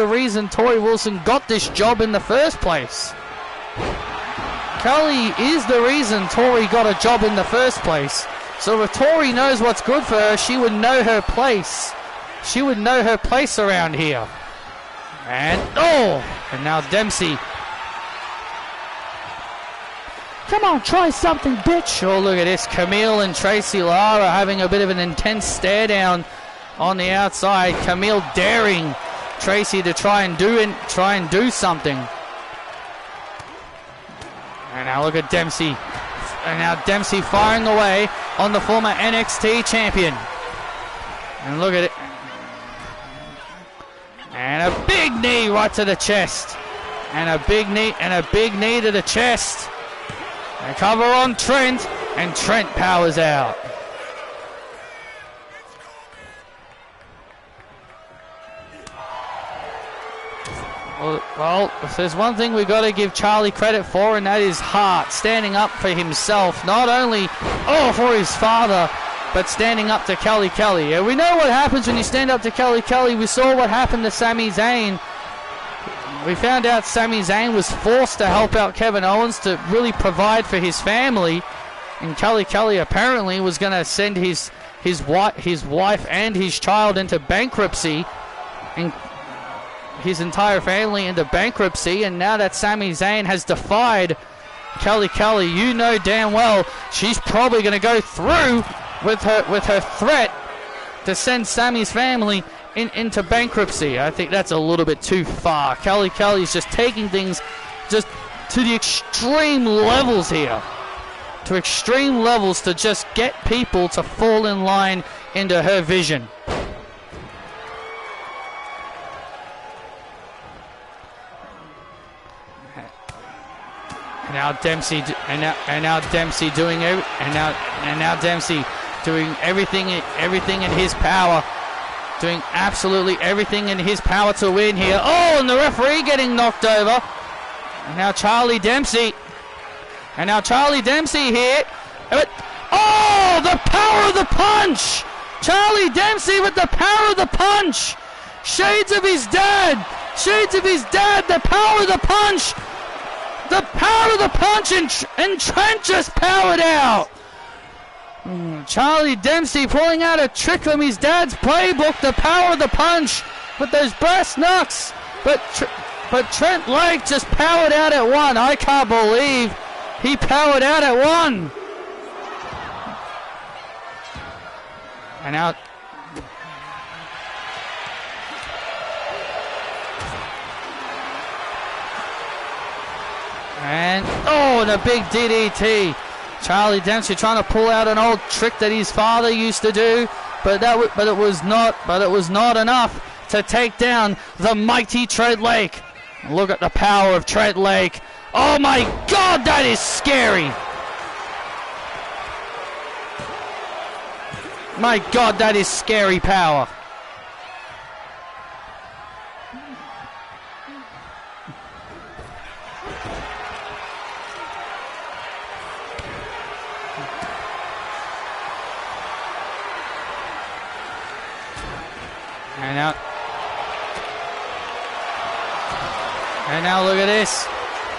reason Tori Wilson got this job in the first place. Kelly is the reason Tori got a job in the first place. So if Tori knows what's good for her, she would know her place. She would know her place around here. And now Dempsey. Come on, try something, bitch. Oh, look at this. Camille and Tracy Lara having a bit of an intense stare down on the outside. Camille daring Tracy to try and do something. And now look at Dempsey. And now Dempsey firing away on the former NXT champion. And look at it. And a big knee right to the chest. And a big knee to the chest. A cover on Trent, and Trent powers out. Well, if there's one thing we've got to give Charlie credit for, and that is heart, standing up for himself, not only for his father, but standing up to Kelly. Yeah, we know what happens when you stand up to Kelly. We saw what happened to Sami Zayn we found out Sami Zayn was forced to help out Kevin Owens to really provide for his family, and Kelly apparently was going to send his wife and his child into bankruptcy, and his entire family into bankruptcy. And now that Sami Zayn has defied Kelly, you know damn well she's probably going to go through with her threat to send Sami's family into bankruptcy. I think that's a little bit too far. Kelly's just taking things just to the extreme levels here. To extreme levels to just get people to fall in line into her vision. And now Dempsey doing everything in his power. Doing absolutely everything in his power to win here. Oh, and the referee getting knocked over. And now Charlie Dempsey. Here. Oh, the power of the punch! Charlie Dempsey with the power of the punch! Shades of his dad! The power of the punch! The power of the punch, and Trent just powered out! Charlie Dempsey pulling out a trick from his dad's playbook, the power of the punch with those brass knucks. But Trent Lake just powered out at one. I can't believe he powered out at one. And out. And and a big DDT. Charlie Dempsey trying to pull out an old trick that his father used to do, but it was not enough to take down the mighty Trent Lake. Look at the power of Trent Lake. Oh my God, that is scary. My God, that is scary power. And now look at this.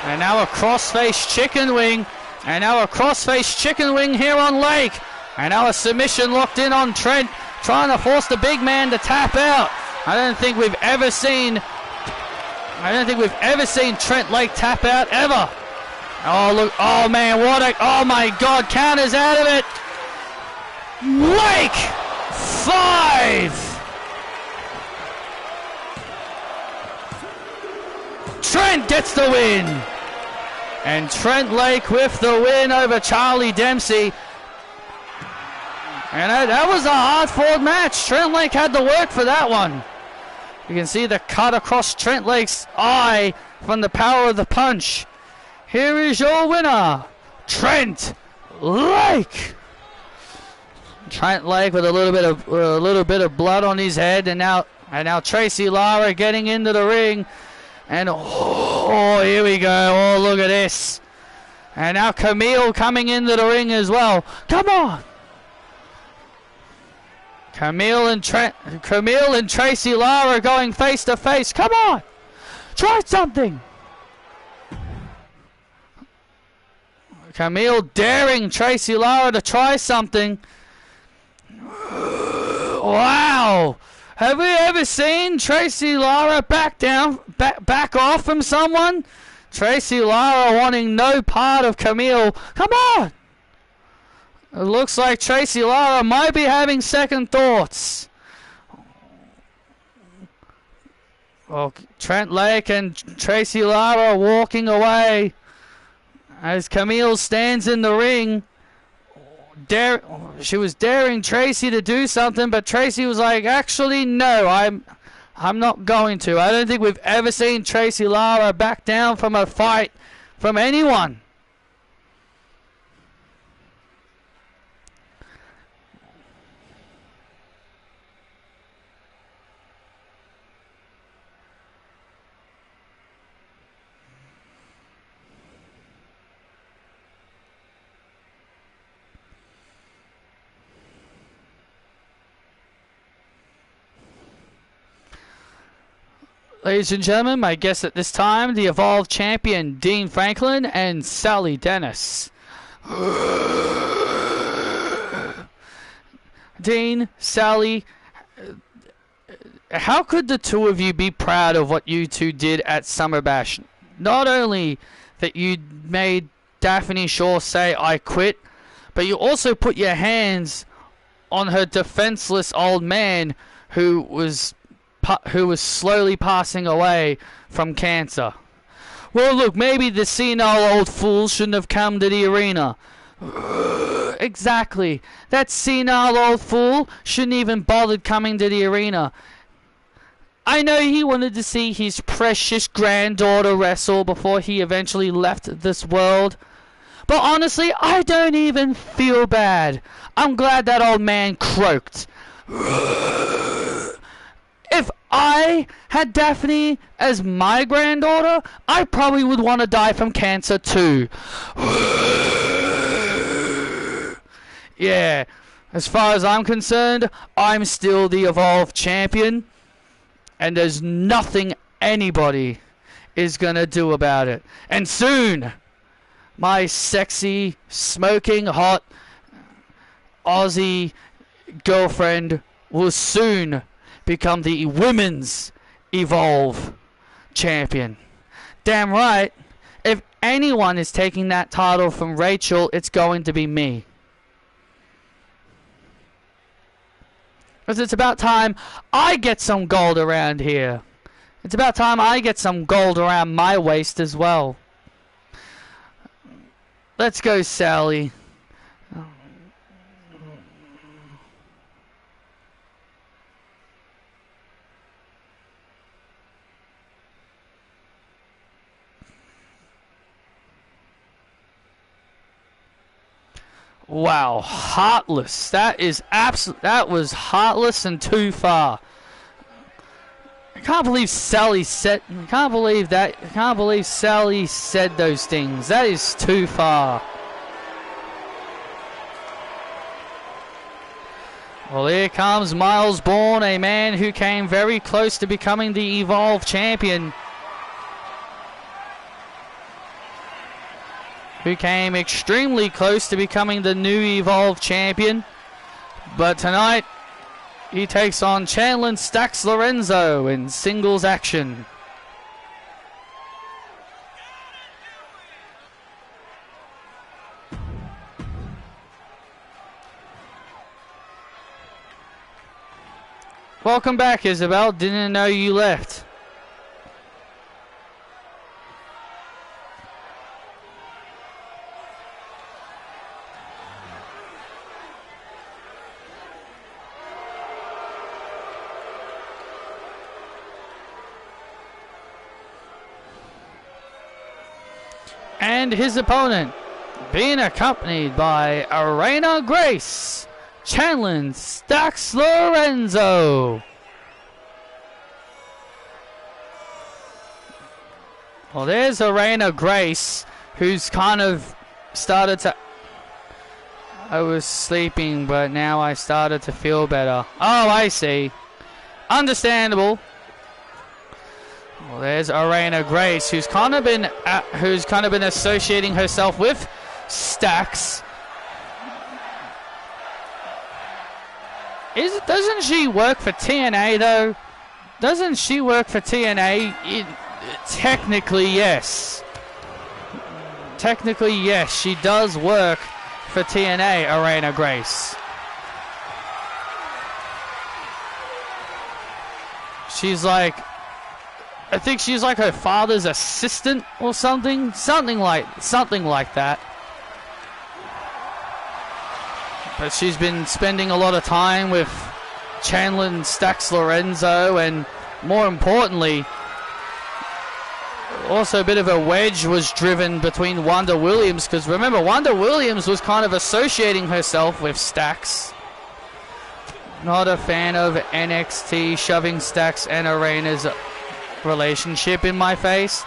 And now a crossface chicken wing. And now a crossface chicken wing here on Lake. And now a submission locked in on Trent, trying to force the big man to tap out. I don't think we've ever seen Trent Lake tap out ever. Oh look! Oh man! Oh my God! Counters out of it. Lake 5. Trent gets the win. And Trent Lake with the win over Charlie Dempsey. And that was a hard-fought match. Trent Lake had to work for that one. You can see the cut across Trent Lake's eye from the power of the punch. Here is your winner, Trent Lake. Trent Lake with a little bit of blood on his head, and now Tracy Lara getting into the ring. And oh, here we go. Oh, look at this. And now Camille coming into the ring as well. Come on. Camille and Tracy Lara going face to face. Come on. Try something. Camille daring Tracy Lara to try something. Wow. Have we ever seen Tracy Lara back off from someone? Tracy Lara wanting no part of Camille. Come on! It looks like Tracy Lara might be having second thoughts. Well, Trent Lake and Tracy Lara walking away as Camille stands in the ring. She was daring Tracy to do something, but Tracy was like, actually, no, I'm not going to. I don't think we've ever seen Tracy Lara back down from a fight from anyone. Ladies and gentlemen, my guests at this time, the Evolved Champion, Dean Franklin and Sally Dennis. Dean, Sally, how could the two of you be proud of what you two did at Summer Bash? Not only that you made Daphne Shaw say, "I quit," but you also put your hands on her defenseless old man who was slowly passing away from cancer. Well, look, maybe the senile old fool shouldn't have come to the arena. Exactly. That senile old fool shouldn't even bothered coming to the arena. I know he wanted to see his precious granddaughter wrestle before he eventually left this world. But honestly, I don't even feel bad. I'm glad that old man croaked. If I had Daphne as my granddaughter, I probably would want to die from cancer too. Yeah, as far as I'm concerned, I'm still the Evolved Champion, and there's nothing anybody is gonna do about it. And soon, my sexy, smoking hot Aussie girlfriend will soon become the Women's Evolve Champion. Damn right, if anyone is taking that title from Rachel, it's going to be me. Because it's about time I get some gold around here. It's about time I get some gold around my waist as well. Let's go, Sally. Wow, heartless. That was heartless and too far. I can't believe Sally said. I can't believe Sally said those things. That is too far. Well, here comes Miles Bourne, a man who came very close to becoming the Evolve Champion. Who came extremely close to becoming the new Evolve Champion. But tonight, he takes on Chandler Stax Lorenzo in singles action. Welcome back, Isabel. Didn't know you left. And his opponent, being accompanied by Arena Grace, Chandler Stax Lorenzo. Well, there's Arena Grace, who's kind of started to... I was sleeping, but now I started to feel better. Oh, I see. Understandable. Well, there's Arena Grace, who's kind of been associating herself with Stax. Doesn't she work for TNA though? Doesn't she work for TNA? Technically, yes. Technically, yes, she does work for TNA, Arena Grace. She's like, I think she's like her father's assistant or something. Something like that. But she's been spending a lot of time with Chandler Stax Lorenzo, and more importantly, also a bit of a wedge was driven between Wanda Williams, because remember, Wanda Williams was kind of associating herself with Stax. Not a fan of NXT shoving Stax and Arena's relationship in my face.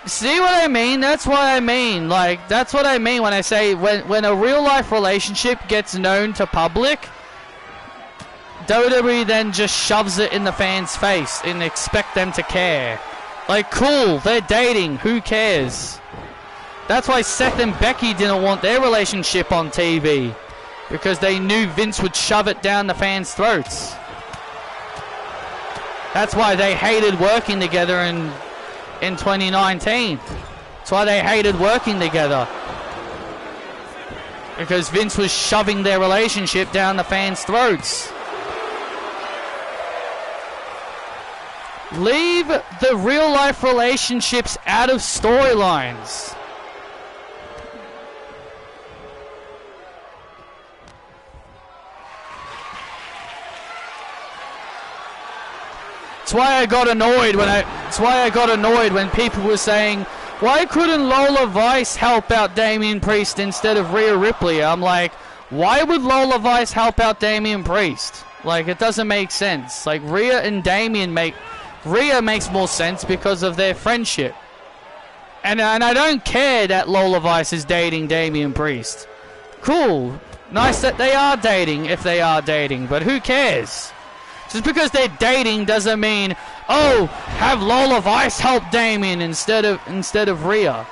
See what I mean? That's what I mean. Like, that's what I mean when I say when a real life relationship gets known to public, WWE then just shoves it in the fans' face and expect them to care. Like, cool, they're dating, who cares? That's why Seth and Becky didn't want their relationship on TV, because they knew Vince would shove it down the fans' throats. That's why they hated working together in 2019. That's why they hated working together. Because Vince was shoving their relationship down the fans' throats. Leave the real life relationships out of storylines. That's why I got annoyed when people were saying, why couldn't Lola Vice help out Damian Priest instead of Rhea Ripley? I'm like, why would Lola Vice help out Damian Priest? Like, it doesn't make sense. Like, Rhea and Damian Rhea makes more sense because of their friendship. And I don't care that Lola Vice is dating Damian Priest. Cool. Nice that they are dating, if they are dating, but who cares? Just because they're dating doesn't mean, oh, have Lola Vice help Damian instead of Rhea.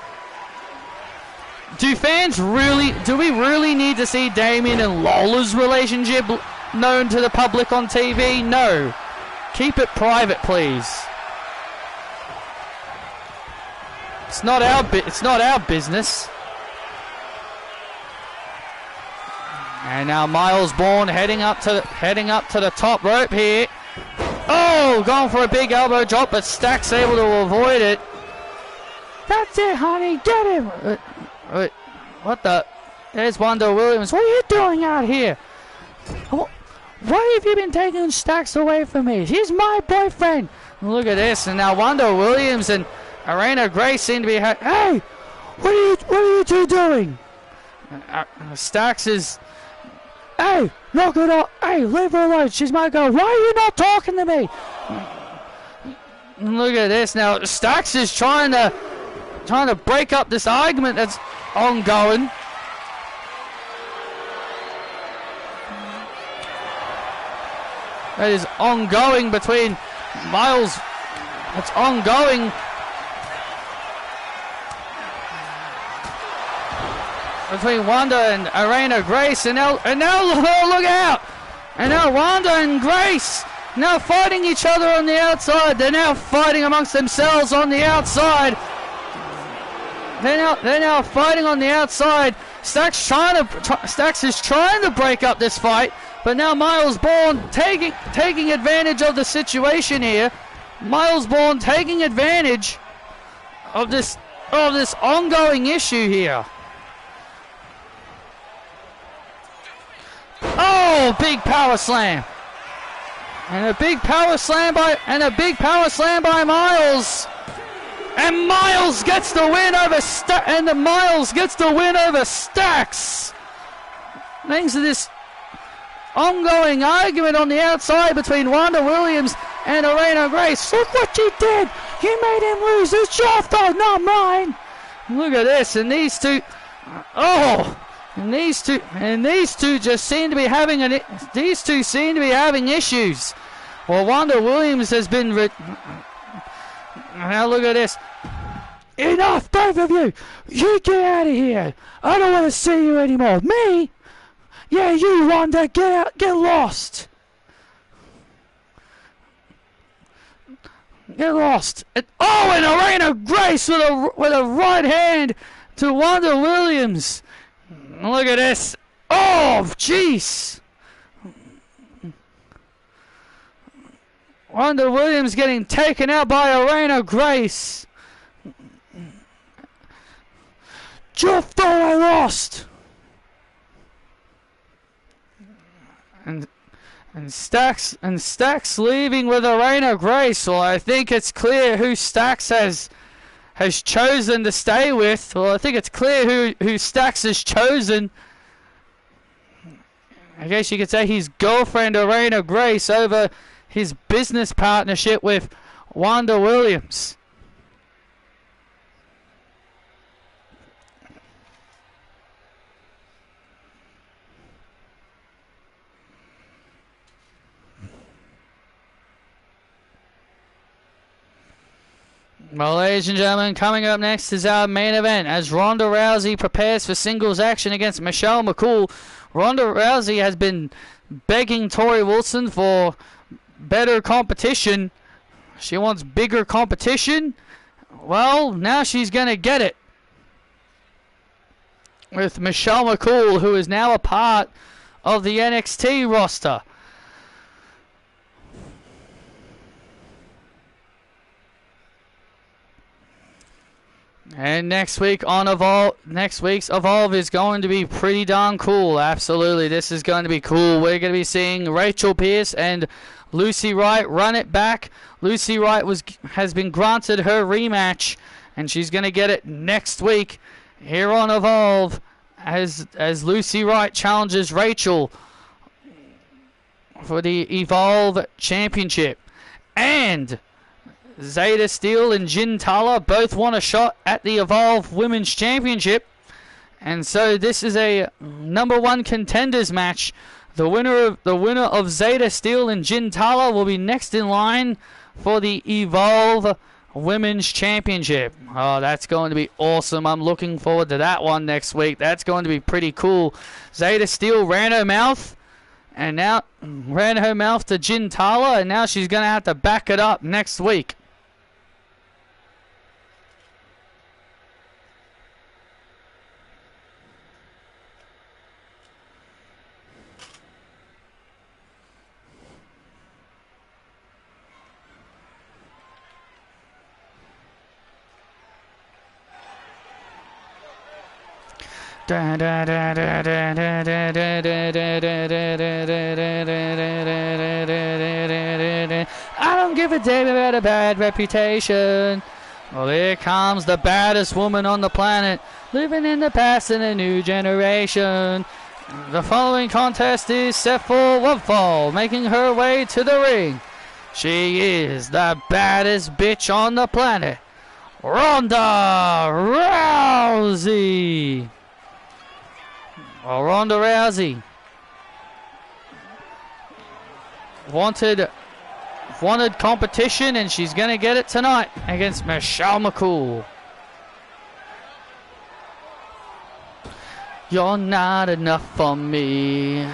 Do we really need to see Damian and Lola's relationship known to the public on TV? No. Keep it private, please. It's not our business. And now Miles Bourne heading up to the top rope here. Oh, going for a big elbow drop, but Stack's able to avoid it. That's it, honey. Get him. What the? There's Wanda Williams. What are you doing out here? Why have you been taking Stacks away from me? He's my boyfriend. Look at this. And now Wanda Williams and Arena Grace seem to be... Hey! What are you two doing? Stacks is... Hey! Knock it off! Hey! Leave her alone! She's my girl! Why are you not talking to me? Look at this. Now, Stacks is trying to break up this argument that's ongoing. That is ongoing between Miles. It's ongoing. Between Wanda and Arena Grace. And now look out. And now Wanda and Grace now fighting each other on the outside. They're now fighting amongst themselves on the outside. They're now fighting on the outside. Stacks is trying to break up this fight, but now Miles Bourne taking advantage of the situation here. Miles Bourne taking advantage of this ongoing issue here. Oh, big power slam. And a big power slam by Miles. And Miles gets the win over Stacks. Thanks to this ongoing argument on the outside between Wanda Williams and Arena Grace. Look what you did. You made him lose. It's your fault, not mine. Look at this. And these two. Oh. And these two just seem to be having issues. Well, Wanda Williams has been. Now look at this. Enough, both of you. You get out of here. I don't want to see you anymore. Me? Yeah, you, Wanda. Get out. Get lost. Get lost. And Arena Grace with a right hand to Wanda Williams. Look at this. Oh, jeez. Wanda Williams getting taken out by Arena Grace. Just thought I lost. And Stacks leaving with Arena Grace. Well, I think it's clear who Stacks has chosen to stay with. Well, I think it's clear who Stacks has chosen. I guess you could say his girlfriend Arena Grace over his business partnership with Wanda Williams. Well, ladies and gentlemen, coming up next is our main event as Ronda Rousey prepares for singles action against Michelle McCool. Ronda Rousey has been begging Tori Wilson for better competition. She wants bigger competition. Well, now she's going to get it with Michelle McCool, who is now a part of the NXT roster. And next week's Evolve is going to be pretty darn cool. Absolutely, this is going to be cool. We're going to be seeing Rachel Pierce and Lucy Wright run it back. Lucy Wright has been granted her rematch, and she's going to get it next week here on Evolve as Lucy Wright challenges Rachel for the Evolve Championship. And Zeta Steele and Jin Tala both want a shot at the Evolve Women's Championship. And so this is a #1 contenders match. The winner of Zeta Steele and Jin Tala will be next in line for the Evolve Women's Championship. Oh, that's going to be awesome. I'm looking forward to that one next week. That's going to be pretty cool. Zeta Steele ran her mouth to Jin Tala, and now she's going to have to back it up next week. I don't give a damn about a bad reputation. Well, here comes the baddest woman on the planet, living in the past in a new generation. The following contest is set for one fall, making her way to the ring. She is the baddest bitch on the planet, Ronda Rousey. Well, Ronda Rousey wanted competition, and she's going to get it tonight against Michelle McCool. You're not enough for me.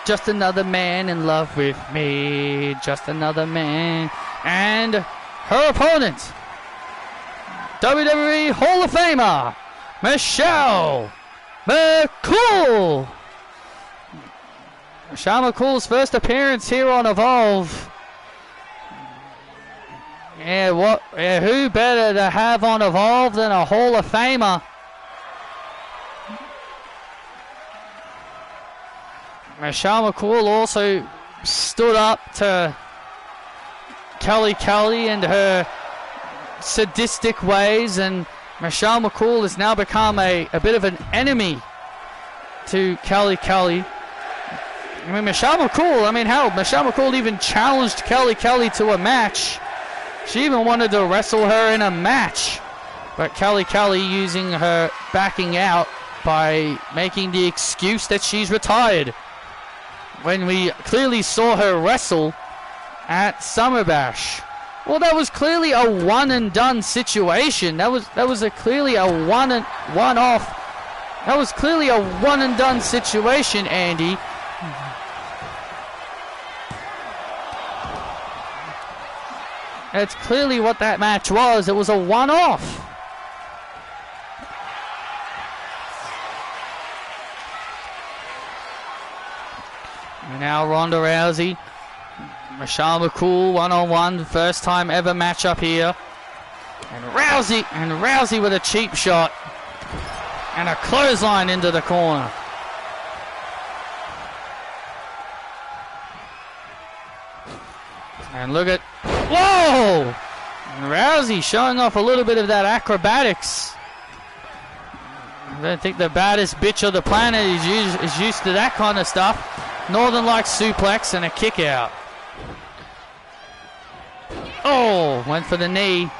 Just another man in love with me. Just another man. And her opponent, WWE Hall of Famer, Michelle McCool. Michelle McCool's first appearance here on Evolve. Who better to have on Evolve than a Hall of Famer? Michelle McCool also stood up to Kelly and her sadistic ways, and Michelle McCool has now become a bit of an enemy to Kelly. I mean, Michelle McCool even challenged Kelly to a match. She even wanted to wrestle her in a match. But Kelly using her backing out by making the excuse that she's retired, when we clearly saw her wrestle at Summer Bash. Well, that was clearly a one and done situation. That was clearly a one-off. That was clearly a one and done situation, Andy. That's clearly what that match was. It was a one-off. And now Ronda Rousey, Michelle McCool, one-on-one, first time ever matchup here. And Rousey with a cheap shot and a clothesline into the corner. And look at, whoa! And Rousey showing off a little bit of that acrobatics. I don't think the baddest bitch of the planet is used to that kind of stuff. Northern Lights suplex and a kick out. Oh, went for the knee.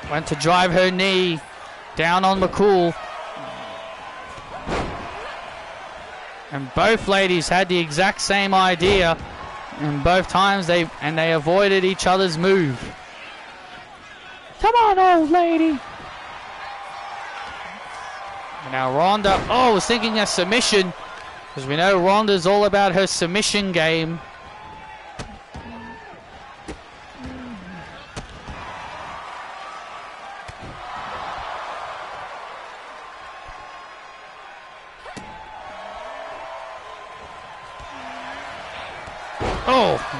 Went to drive her knee down on McCool. And both ladies had the exact same idea. And both times they avoided each other's move. Come on, old lady. And now Ronda, was thinking a submission. Because we know Ronda's all about her submission game.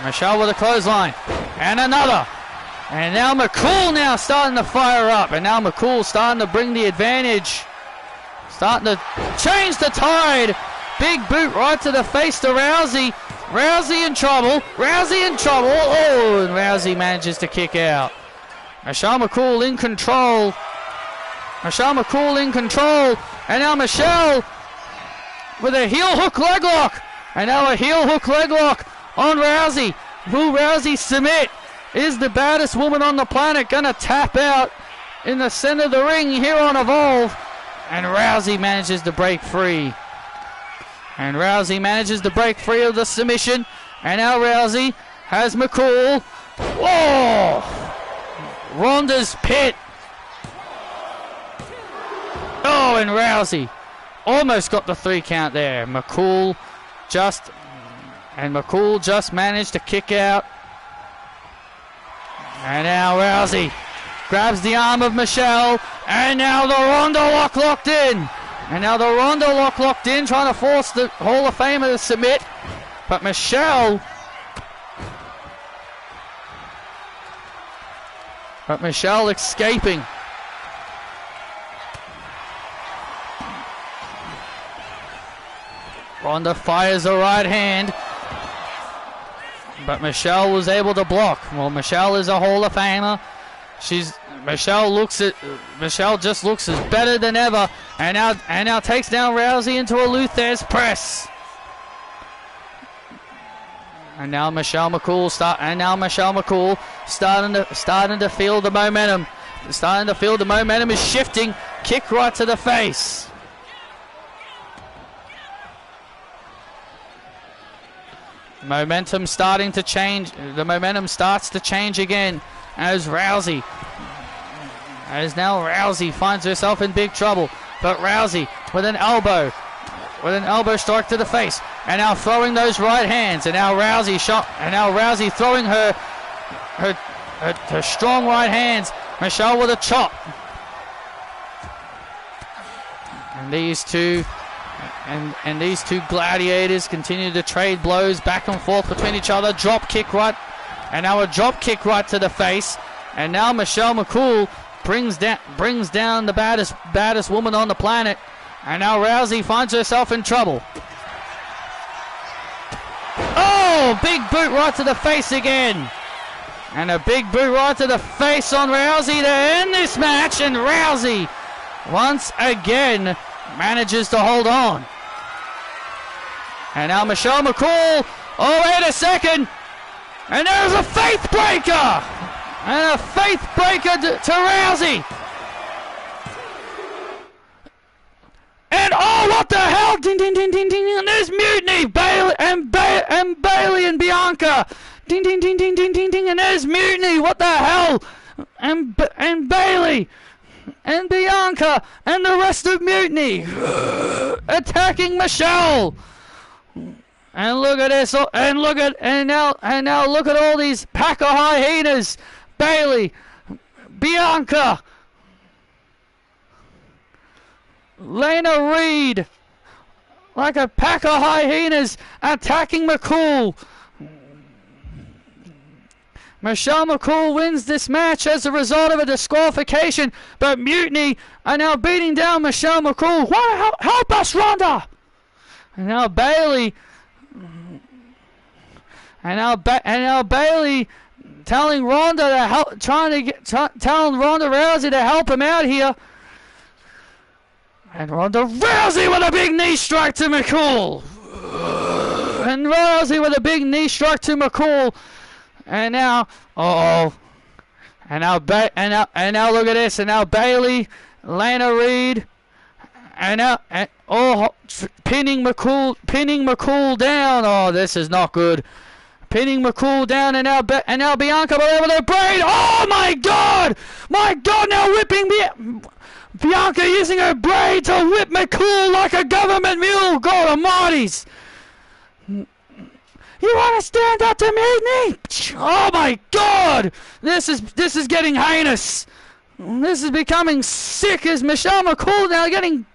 Michelle with a clothesline. And another. And now McCool now starting to fire up. And now McCool starting to bring the advantage. Starting to change the tide. Big boot right to the face to Rousey. Rousey in trouble. Rousey in trouble. And Rousey manages to kick out. Michelle McCool in control. Michelle McCool in control. And now Michelle with a heel hook leg lock. And now a heel hook leg lock on Rousey. Will Rousey submit? Is the baddest woman on the planet gonna tap out in the center of the ring here on Evolve? And Rousey manages to break free. And Rousey manages to break free of the submission. And now Rousey has McCool. Whoa! Ronda's pit. And Rousey almost got the 3 count there. McCool just managed to kick out. And now Rousey grabs the arm of Michelle. And now the Ronda locked in. And now the Ronda locked in, trying to force the Hall of Famer to submit. But Michelle escaping. Ronda fires a right hand. But Michelle was able to block. Well, Michelle is a Hall of Famer. Michelle just looks as better than ever. And now takes down Rousey into a Luther's press. And now Michelle McCool starting to feel the momentum. Starting to feel the momentum is shifting. Kick right to the face. Momentum starting to change. The momentum starts to change again as Rousey finds herself in big trouble. But Rousey with an elbow strike to the face, and now throwing those right hands. And now Rousey throwing her strong right hands. Michelle with a chop. And these two gladiators continue to trade blows back and forth between each other. Drop kick right, and now a drop kick right to the face. And now Michelle McCool brings down the baddest woman on the planet. And now Rousey finds herself in trouble. Big boot right to the face again. And a big boot right to the face on Rousey to end this match. And Rousey once again manages to hold on. And now Michelle McCool. Wait a second. And there's a faith breaker. And a faith breaker to Rousey. And what the hell? Ding, ding, ding, ding, ding. And there's mutiny. Bailey and Bianca. Ding, ding, ding, ding, ding, ding, ding. And there's mutiny. What the hell? And Bailey and Bianca and the rest of mutiny attacking Michelle. And look at this. And now look at all these pack of hyenas. Bailey, Bianca, Lena Reed, like a pack of hyenas attacking McCool. Michelle McCool wins this match as a result of a disqualification, but Mutiny are now beating down Michelle McCool. Help us, Ronda! And now Bailey, Bailey telling Ronda to help, telling Ronda Rousey to help him out here. And Ronda Rousey with a big knee strike to McCool. And Rousey with a big knee strike to McCool. And now, and now look at this. And now Bailey, Lana Reed, and now pinning McCool down. This is not good. pinning McCool down, and now Bianca Belair with her braid. Oh my God! My God! Now whipping Bianca using her braid to whip McCool like a government mule. God almighties! You want to stand up to me? Oh my God! This is getting heinous. This is becoming sick. As Michelle McCool now getting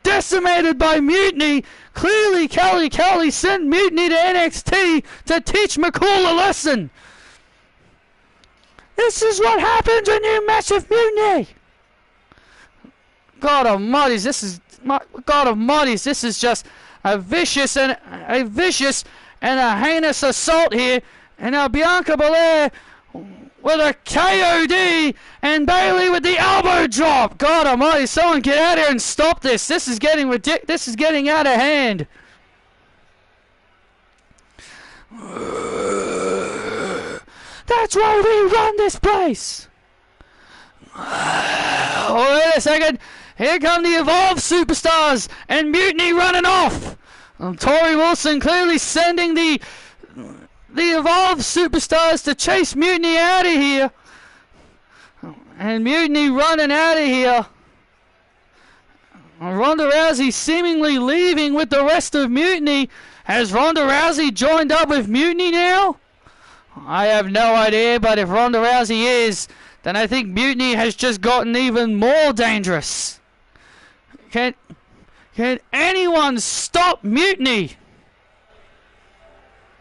decimated by Mutiny. Clearly, Kelly sent Mutiny to NXT to teach McCool a lesson. This is what happens when you mess with Mutiny. God almighties, this is just a vicious and a heinous assault here. And now Bianca Belair with a KOD, and Bayley with the elbow drop. God almighty, someone get out here and stop this. This is getting ridiculous. This is getting out of hand. That's why we run this place. Oh, wait a second. Here come the Evolve Superstars and Mutiny running off. Tori Wilson clearly sending the Evolve Superstars to chase Mutiny out of here. And Mutiny running out of here. Ronda Rousey seemingly leaving with the rest of Mutiny. Has Ronda Rousey joined up with Mutiny now? I have no idea, but if Ronda Rousey is, then I think Mutiny has just gotten even more dangerous. Can anyone stop Mutiny?